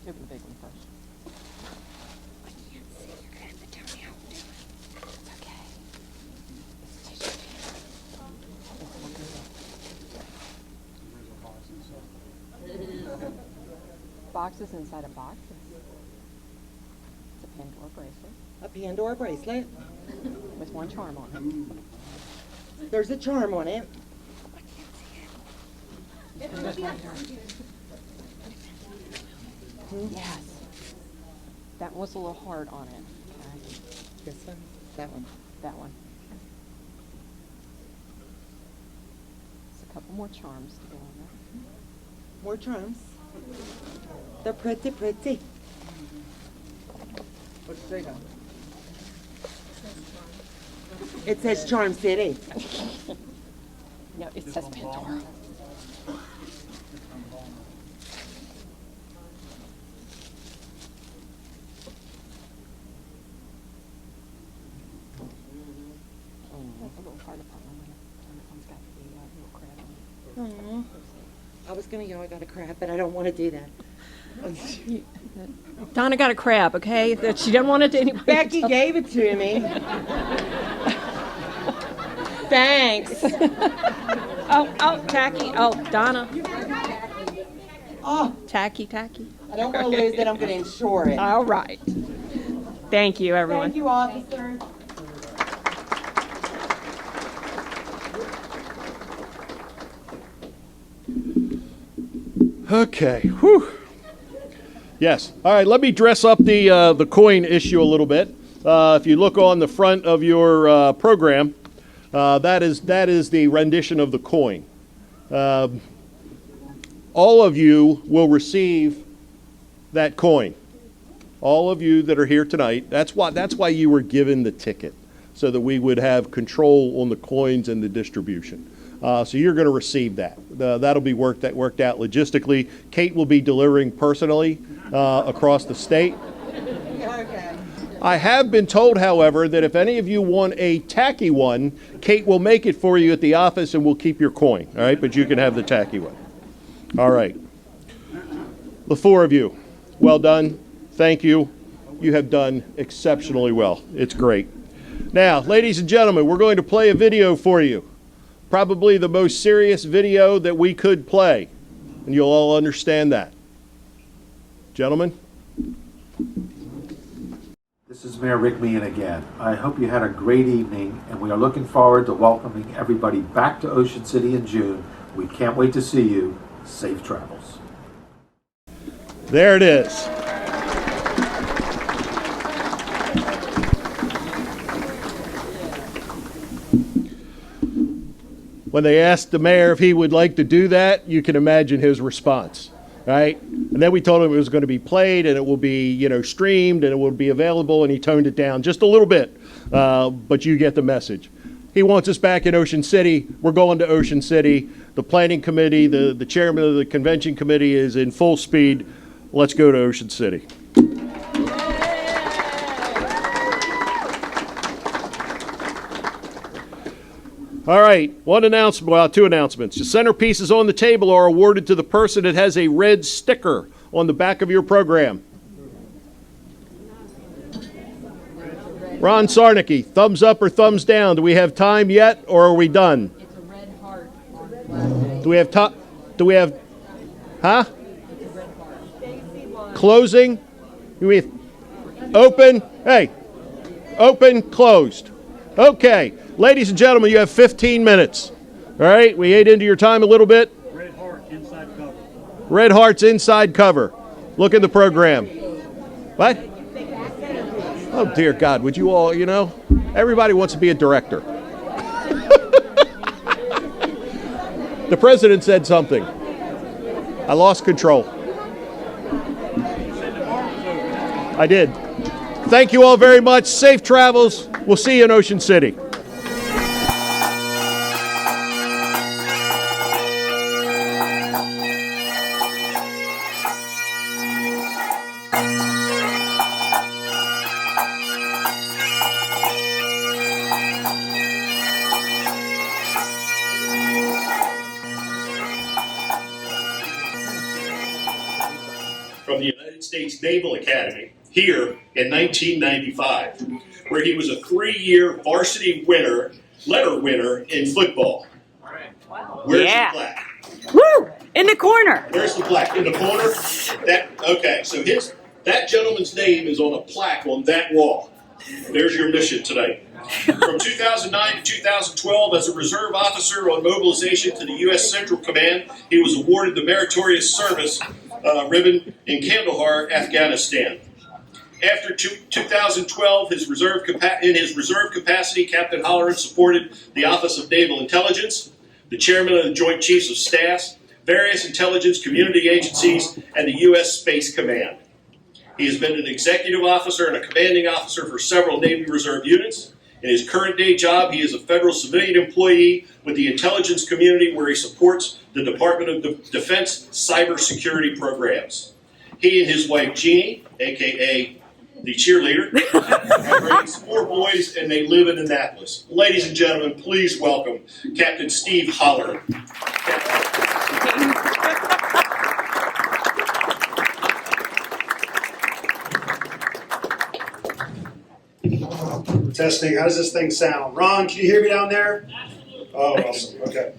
Open the big one first. I can't see. You're gonna have to tell me how to do it. It's okay. It's just Boxes inside a box. It's a Pandora bracelet a Pandora bracelet. with one charm on it. There's a charm on it. Yes. That one was a little hard on it. Okay. This one? That one? That one. There's a couple more charms to go on there. More charms. They're pretty, pretty. What's the take on? It says Charm City. No, it says Pandora. A little hard upon them. One's got the little crab on it. I was gonna yell I got a crab, but I don't want to do that. Donna got a crab, okay? That she didn't want it to anybody. Becky gave it to me. Thanks. Oh, tacky. Oh, Donna. Oh, Tacky. I don't want to lose it. I'm going to insure it. All right. Thank you, everyone. Thank you, officer. Okay. Whew. Yes. All right. Let me dress up the coin issue a little bit. If you look on the front of your program, that is the rendition of the coin. All of you will receive that coin. All of you that are here tonight. That's why you were given the ticket, so that we would have control on the coins and the distribution. So you're going to receive that. That'll be worked out logistically. Kate will be delivering personally across the state. Okay. I have been told, however, that if any of you want a tacky one, Kate will make it for you at the office and we'll keep your coin. All right, but you can have the tacky one. All right. The four of you, well done. Thank you. You have done exceptionally well. It's great. Now, ladies and gentlemen, we're going to play a video for you. Probably the most serious video that we could play, and you'll all understand that. Gentlemen? This is Mayor Rick Meehan again. I hope you had a great evening, and we are looking forward to welcoming everybody back to Ocean City in June. We can't wait to see you. Safe travels. There it is. When they asked the mayor if he would like to do that, you can imagine his response, right? And then we told him it was going to be played and it will be, streamed and it will be available, and he toned it down just a little bit, but you get the message. He wants us back in Ocean City. We're going to Ocean City. The planning committee, the chairman of the convention committee is in full speed. Let's go to Ocean City. All right, two announcements. The centerpieces on the table are awarded to the person that has a red sticker on the back of your program. Ron Sarnicki, thumbs up or thumbs down? Do we have time yet, or are we done? It's a red heart. Do we have time? Do we have, huh? Closing? Do we have open? Hey, open, closed. Okay. Ladies and gentlemen, you have 15 minutes. All right, we ate into your time a little bit. Red heart inside cover. Red hearts inside cover. Look in the program. What? Oh, dear God, would you all, everybody wants to be a director. The president said something. I lost control. I did. Thank you all very much. Safe travels. We'll see you in Ocean City. From the United States Naval Academy here in 1995, where he was a 3-year varsity letter winner in football. Where's the plaque? Woo! In the corner. Where's the plaque? In the corner? So that gentleman's name is on a plaque on that wall. There's your mission tonight. From 2009 to 2012, as a reserve officer on mobilization to the U.S. Central Command, he was awarded the Meritorious Service ribbon in Kandahar, Afghanistan. After 2012, in his reserve capacity, Captain Holleran supported the Office of Naval Intelligence, the Chairman of the Joint Chiefs of Staff, various intelligence community agencies, and the U.S. Space Command. He has been an executive officer and a commanding officer for several Navy Reserve units. In his current day job, he is a federal civilian employee with the intelligence community, where he supports the Department of Defense cybersecurity programs. He and his wife, Jeannie, a.k.a. the cheerleader, have raised 4 boys, and they live in Annapolis. Ladies and gentlemen, please welcome Captain Steve Holler. Testing. How does this thing sound? Ron, can you hear me down there? Oh, awesome. Okay.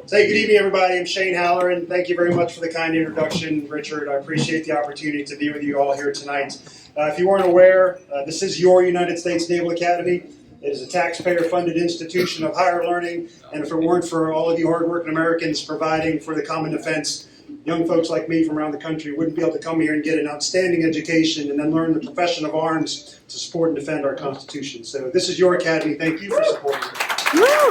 Say good evening, everybody. I'm Shane Halloran. Thank you very much for the kind introduction, Richard. I appreciate the opportunity to be with you all here tonight. If you weren't aware, this is your United States Naval Academy. It is a taxpayer-funded institution of higher learning, and if it weren't for all of you hardworking Americans providing for the common defense, young folks like me from around the country wouldn't be able to come here and get an outstanding education and then learn the profession of arms to support and defend our Constitution. So this is your academy. Thank you for supporting it. Woo!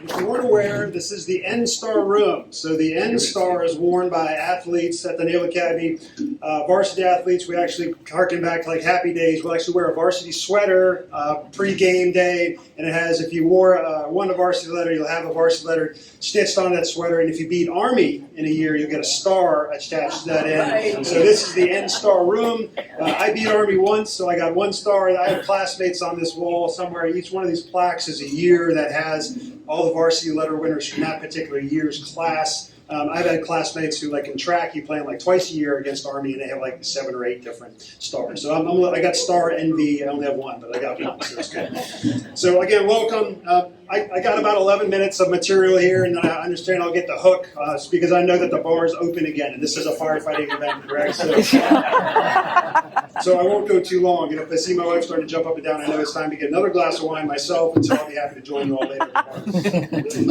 If you weren't aware, this is the N-Star room. So the N-Star is worn by athletes at the Naval Academy. Varsity athletes, we actually harken back to like Happy Days. We'll actually wear a varsity sweater pre-game day, and it has, if you won a varsity letter, you'll have a varsity letter stitched on that sweater, and if you beat Army in a year, you'll get a star attached to that end. So this is the N-Star room. I beat Army once, so I got 1 star. I have classmates on this wall somewhere. Each one of these plaques is a year that has all the varsity letter winners from that particular year's class. I've had classmates who, like in track, you play like twice a year against Army, and they have like 7 or 8 different stars. So I got star envy. I only have 1, but I got 1, so that's good. So again, welcome. I got about 11 minutes of material here, and then I understand I'll get the hook because I know that the bar is open again, and this is a firefighting event, correct? So, So I won't go too long. If I see my wife starting to jump up and down, I know it's time to get another glass of wine myself, and so I'll be happy to join you all later.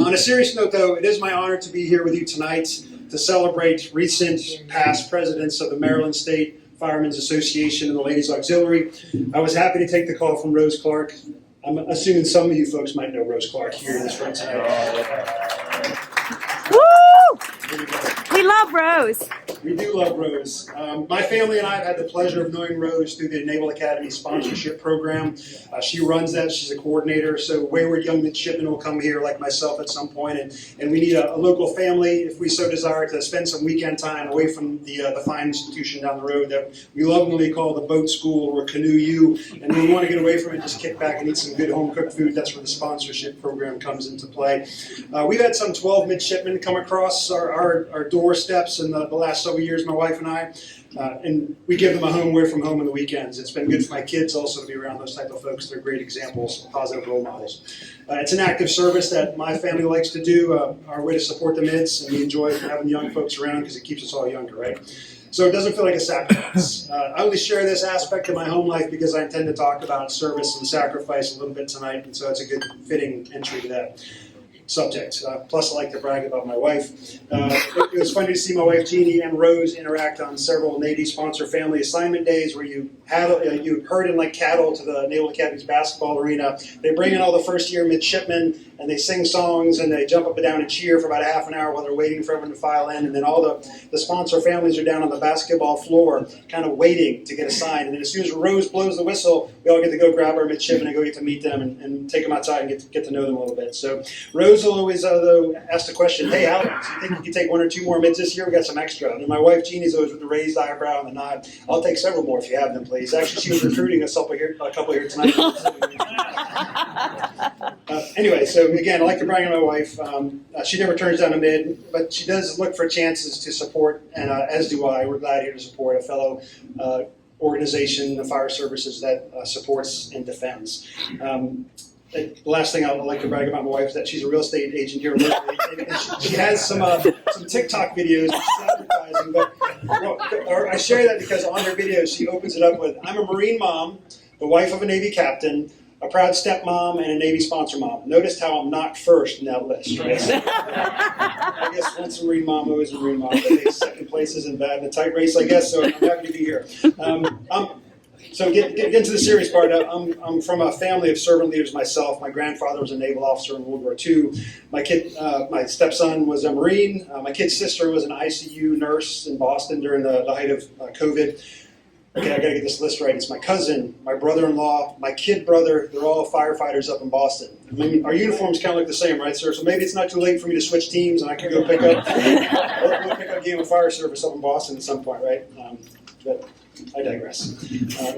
On a serious note, though, it is my honor to be here with you tonight to celebrate recent past presidents of the Maryland State Firemen's Association and the Ladies Auxiliary. I was happy to take the call from Rose Clark. I'm assuming some of you folks might know Rose Clark here in this room tonight. Woo! We love Rose. We do love Rose. My family and I have had the pleasure of knowing Rose through the Naval Academy sponsorship program. She runs that. She's a coordinator. So wayward young midshipmen will come here like myself at some point, and we need a local family, if we so desire, to spend some weekend time away from the fine institution down the road that we lovingly call the boat school or Canoe U. And when we want to get away from it, just kick back and eat some good home-cooked food. That's where the sponsorship program comes into play. We've had some 12 midshipmen come across our doorsteps in the last several years, my wife and I, and we give them a home away from home on the weekends. It's been good for my kids also to be around those type of folks. They're great examples, positive role models. It's an active service that my family likes to do, our way to support the mids, and we enjoy having the young folks around because it keeps us all younger, right? So it doesn't feel like a sacrifice. I only share this aspect of my home life because I intend to talk about service and sacrifice a little bit tonight, and so it's a good fitting entry to that subject. Plus, I like to brag about my wife. It was funny to see my wife Jeannie and Rose interact on several Navy sponsor family assignment days where you herd in like cattle to the Naval Academy's basketball arena. They bring in all the first year midshipmen and they sing songs and they jump up and down and cheer for about a half an hour while they're waiting for everyone to file in. And then all the sponsor families are down on the basketball floor kind of waiting to get assigned. And then as soon as Rose blows the whistle, we all get to go grab our midshipmen and go get to meet them and take them outside and get to know them a little bit. So Rose will always though ask the question, hey Alex, you think you could take one or two more mids this year? We got some extra. And my wife Jeannie's always with the raised eyebrow and the nod. I'll take several more if you have them, please. Actually, she was recruiting a couple here tonight. Anyway, so again, I like to brag on my wife. She never turns down a mid, but she does look for chances to support, and as do I. We're glad here to support a fellow organization, the fire services that supports and defends. The last thing I would like to brag about my wife is that she's a real estate agent here locally. She has some TikTok videos she's advertising, but I share that because on her videos she opens it up with, I'm a Marine mom, the wife of a Navy captain, a proud stepmom, and a Navy sponsor mom. Notice how I'm not first in that list, right? So, I guess once a Marine mom, always a Marine mom. But second place isn't bad in a tight race, I guess, so I'm happy to be here. So get into the serious part. I'm from a family of servant leaders myself. My grandfather was a naval officer in World War II. My stepson was a Marine. My kid's sister was an ICU nurse in Boston during the height of COVID. Okay, I got to get this list right. It's my cousin, my brother-in-law, my kid brother. They're all firefighters up in Boston. I mean, our uniforms kind of look the same, right, sir? So maybe it's not too late for me to switch teams and I can go pick up a game of fire service up in Boston at some point, right? But I digress.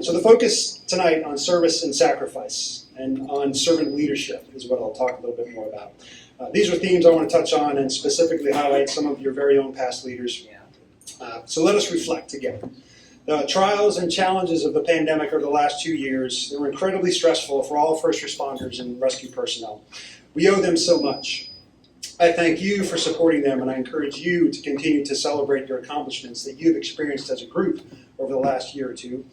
So the focus tonight on service and sacrifice and on servant leadership is what I'll talk a little bit more about. These are themes I want to touch on and specifically highlight some of your very own past leaders. So let us reflect together. The trials and challenges of the pandemic over the last 2 years, they were incredibly stressful for all first responders and rescue personnel. We owe them so much. I thank you for supporting them, and I encourage you to continue to celebrate your accomplishments that you've experienced as a group over the last year or two.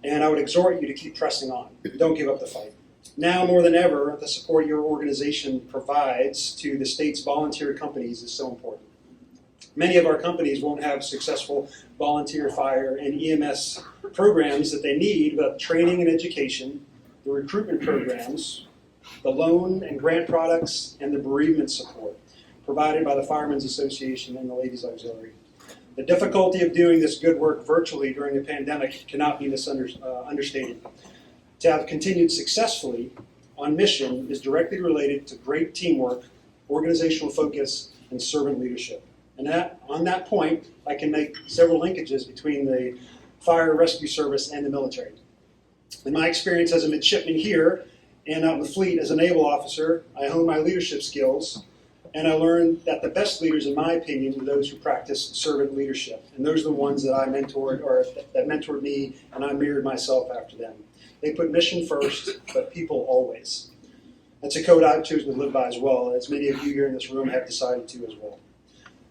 And I would exhort you to keep pressing on. Don't give up the fight. Now more than ever, the support your organization provides to the state's volunteer companies is so important. Many of our companies won't have successful volunteer fire and EMS programs that they need without the training and education, the recruitment programs, the loan and grant products, and the bereavement support provided by the Firemen's Association and the Ladies Auxiliary. The difficulty of doing this good work virtually during the pandemic cannot be understated. To have continued successfully on mission is directly related to great teamwork, organizational focus, and servant leadership. And on that point, I can make several linkages between the fire rescue service and the military. In my experience as a midshipman here and out in the fleet as a naval officer, I honed my leadership skills, and I learned that the best leaders, in my opinion, are those who practice servant leadership. And those are the ones that I mentored, or that mentored me, and I mirrored myself after them. They put mission first, but people always. That's a code I've chosen to live by as well, as many of you here in this room have decided to as well.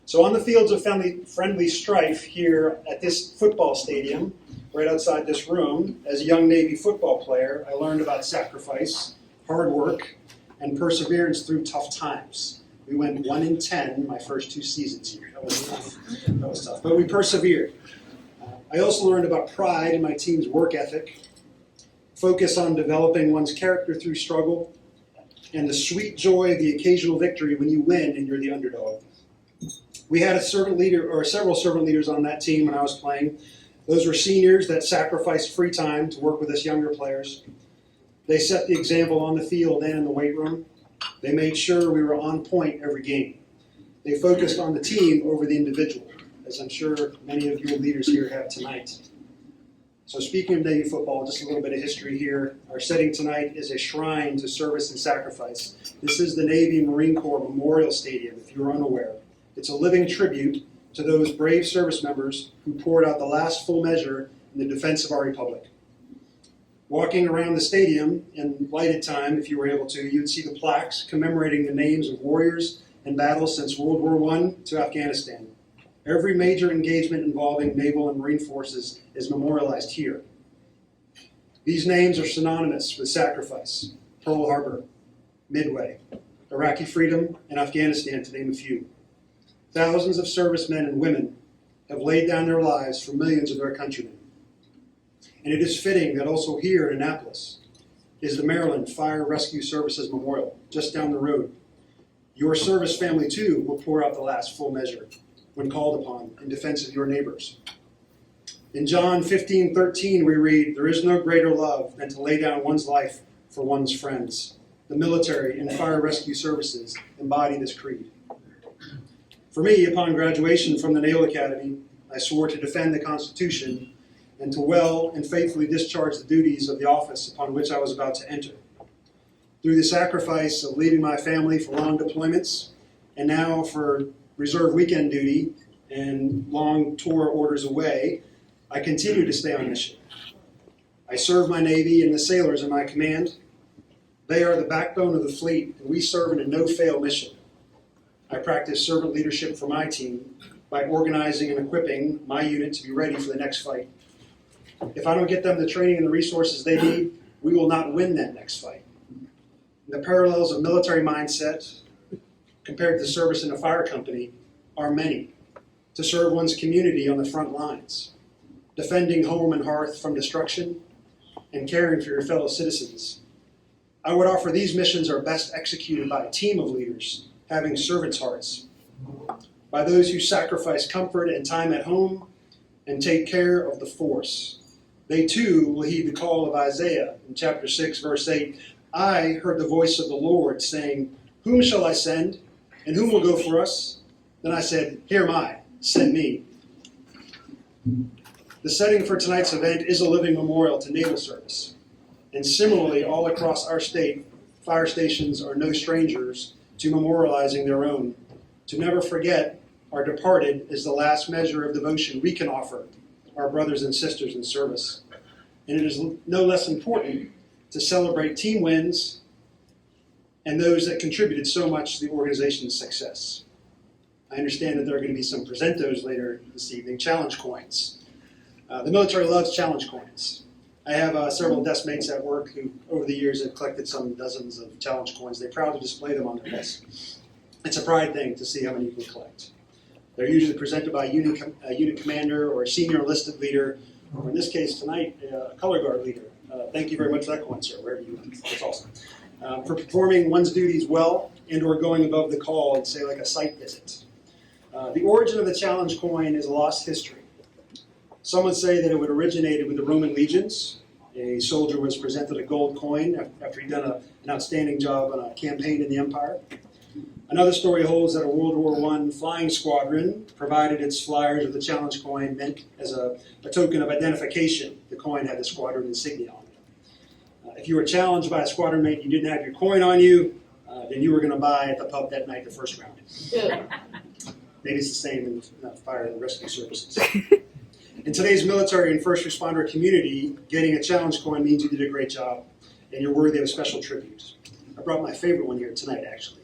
So on the fields of friendly strife here at this football stadium, right outside this room. As a young Navy football player, I learned about sacrifice, hard work, and perseverance through tough times. We went 1-10 my first 2 seasons here. That was tough. That was tough, but we persevered. I also learned about pride in my team's work ethic, focus on developing one's character through struggle, and the sweet joy of the occasional victory when you win and you're the underdog. We had a servant leader, or several servant leaders on that team when I was playing. Those were seniors that sacrificed free time to work with us younger players. They set the example on the field and in the weight room. They made sure we were on point every game. They focused on the team over the individual, as I'm sure many of your leaders here have tonight. So speaking of Navy football, just a little bit of history here. Our setting tonight is a shrine to service and sacrifice. This is the Navy and Marine Corps Memorial Stadium, if you're unaware. It's a living tribute to those brave service members who poured out the last full measure in the defense of our republic. Walking around the stadium in lighted time, if you were able to, you'd see the plaques commemorating the names of warriors and battles since World War I to Afghanistan. Every major engagement involving naval and marine forces is memorialized here. These names are synonymous with sacrifice: Pearl Harbor, Midway, Iraqi freedom, and Afghanistan, to name a few. Thousands of servicemen and women have laid down their lives for millions of their countrymen. And it is fitting that also here in Annapolis is the Maryland Fire Rescue Services Memorial, just down the road. Your service family, too, will pour out the last full measure when called upon in defense of your neighbors. In John 15:13, we read, "There is no greater love than to lay down one's life for one's friends." The military and fire rescue services embody this creed. For me, upon graduation from the Naval Academy, I swore to defend the Constitution and to well and faithfully discharge the duties of the office upon which I was about to enter. Through the sacrifice of leaving my family for long deployments, and now for reserve weekend duty and long tour orders away, I continue to stay on mission. I serve my Navy and the sailors in my command. They are the backbone of the fleet, and we serve in a no-fail mission. I practice servant leadership for my team by organizing and equipping my unit to be ready for the next fight. If I don't get them the training and the resources they need, we will not win that next fight. The parallels of military mindset compared to service in a fire company are many. To serve one's community on the front lines, defending home and hearth from destruction, and caring for your fellow citizens. I would offer these missions are best executed by a team of leaders having servants' hearts, by those who sacrifice comfort and time at home and take care of the force. They too will heed the call of Isaiah in chapter 6, verse 8. I heard the voice of the Lord saying, "Whom shall I send? And whom will go for us?" Then I said, "Here am I, send me." The setting for tonight's event is a living memorial to naval service. And similarly, all across our state, fire stations are no strangers to memorializing their own. To never forget our departed is the last measure of devotion we can offer our brothers and sisters in service. And it is no less important to celebrate team wins and those that contributed so much to the organization's success. I understand that there are going to be some presentos later this evening, challenge coins. The military loves challenge coins. I have several desk mates at work who, over the years, have collected some dozens of challenge coins. They proudly display them on their desk. It's a pride thing to see how many you can collect. They're usually presented by a unit commander or a senior enlisted leader, or in this case tonight, a color guard leader. Thank you very much for that coin, sir, wherever you went. That's awesome. For performing one's duties well and or going above the call and say like a site visit. The origin of the challenge coin is a lost history. Some would say that it would originated with the Roman legions. A soldier was presented a gold coin after he'd done an outstanding job on a campaign in the empire. Another story holds that a World War I flying squadron provided its flyers with a challenge coin meant as a token of identification. The coin had the squadron insignia on it. If you were challenged by a squadron mate and you didn't have your coin on you, then you were going to buy at the pub that night the first round. Maybe it's the same in fire and rescue services. In today's military and first responder community, getting a challenge coin means you did a great job and you're worthy of a special tribute. I brought my favorite one here tonight, actually.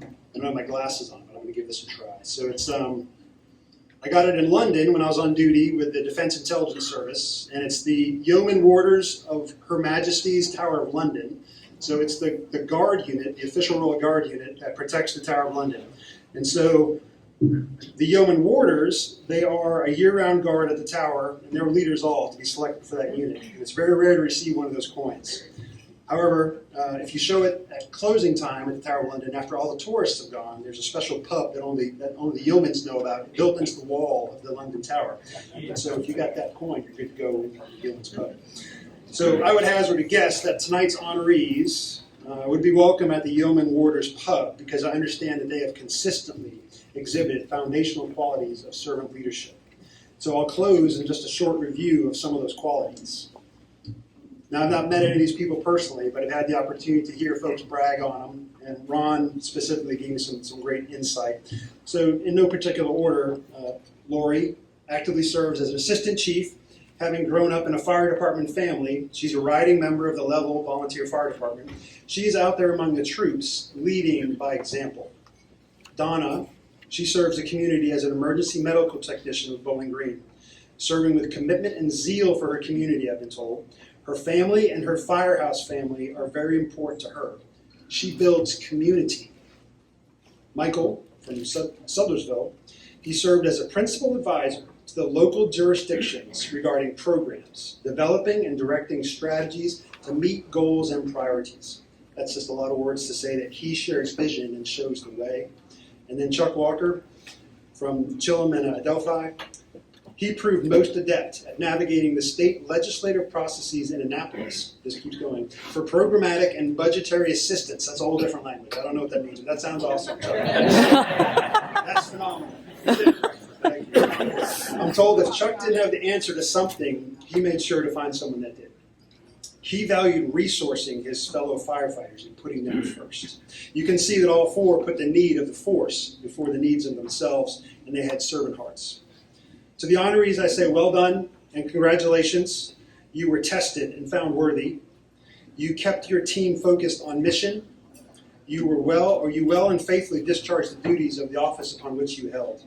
I don't have my glasses on, but I'm going to give this a try. So it's, I I got it in London when I was on duty with the Defense Intelligence Service, and it's the Yeoman Warders of Her Majesty's Tower of London. So it's the guard unit, the official royal guard unit that protects the Tower of London. And so the Yeoman Warders, they are a year-round guard at the tower, and they're leaders all to be selected for that unit. And it's very rare to receive one of those coins. However, if you show it at closing time at the Tower of London, after all the tourists have gone, there's a special pub that only the yeomans know about, built into the wall of the London Tower. And so if you got that coin, you're good to go in the yeoman's pub. So I would hazard a guess that tonight's honorees would be welcome at the Yeoman Warders Pub, because I understand that they have consistently exhibited foundational qualities of servant leadership. So I'll close in just a short review of some of those qualities. Now, I've not met any of these people personally, but I've had the opportunity to hear folks brag on them, and Ron specifically gave me some great insight. So in no particular order, Lori actively serves as an assistant chief, having grown up in a fire department family. She's a riding member of the Level Volunteer Fire Department. She's out there among the troops, leading by example. Donna, she serves the community as an emergency medical technician with Bowling Green, serving with commitment and zeal for her community, I've been told. Her family and her firehouse family are very important to her. She builds community. Michael, from Sudlersville, he served as a principal advisor to the local jurisdictions regarding programs, developing and directing strategies to meet goals and priorities. That's just a lot of words to say that he shares vision and shows the way. And then Chuck Walker from Chillum and Adelphi, he proved most adept at navigating the state legislative processes in Annapolis, this keeps going, for programmatic and budgetary assistance. That's a whole different language. I don't know what that means, but that sounds awesome. That's phenomenal. Thank you. I'm told if Chuck didn't have the answer to something, he made sure to find someone that did. He valued resourcing his fellow firefighters and putting them first. You can see that all four put the need of the force before the needs of themselves, and they had servant hearts. To the honorees, I say well done and congratulations. You were tested and found worthy. You kept your team focused on mission. You well and faithfully discharged the duties of the office upon which you held.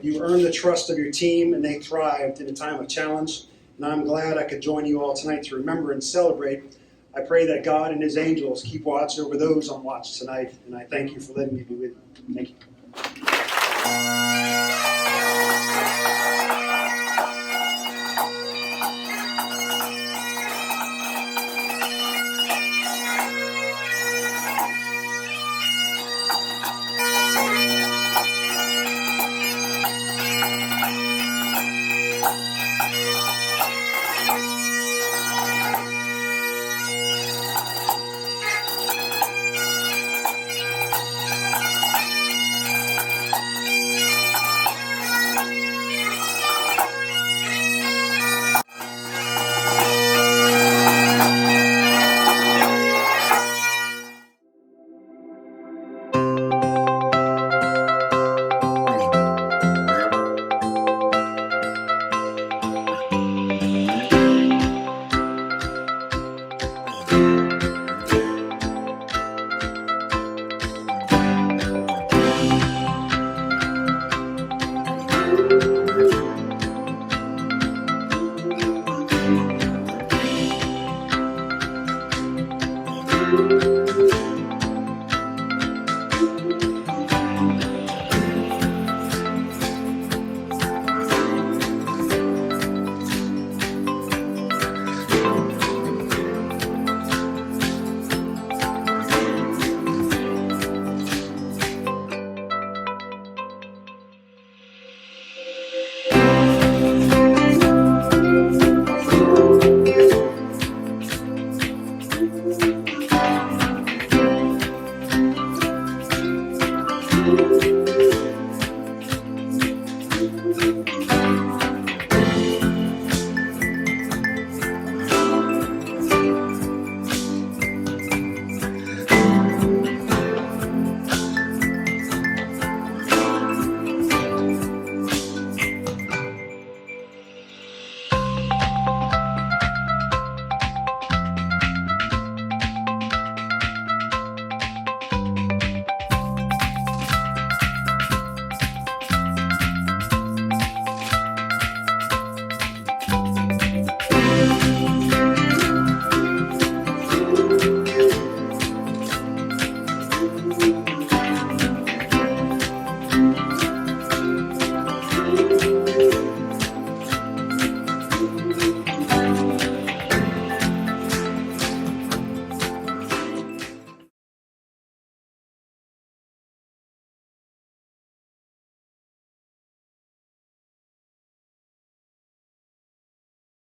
You earned the trust of your team, and they thrived in a time of challenge. And I'm glad I could join you all tonight to remember and celebrate. I pray that God and his angels keep watch over those on watch tonight, and I thank you for letting me be with you. Thank you.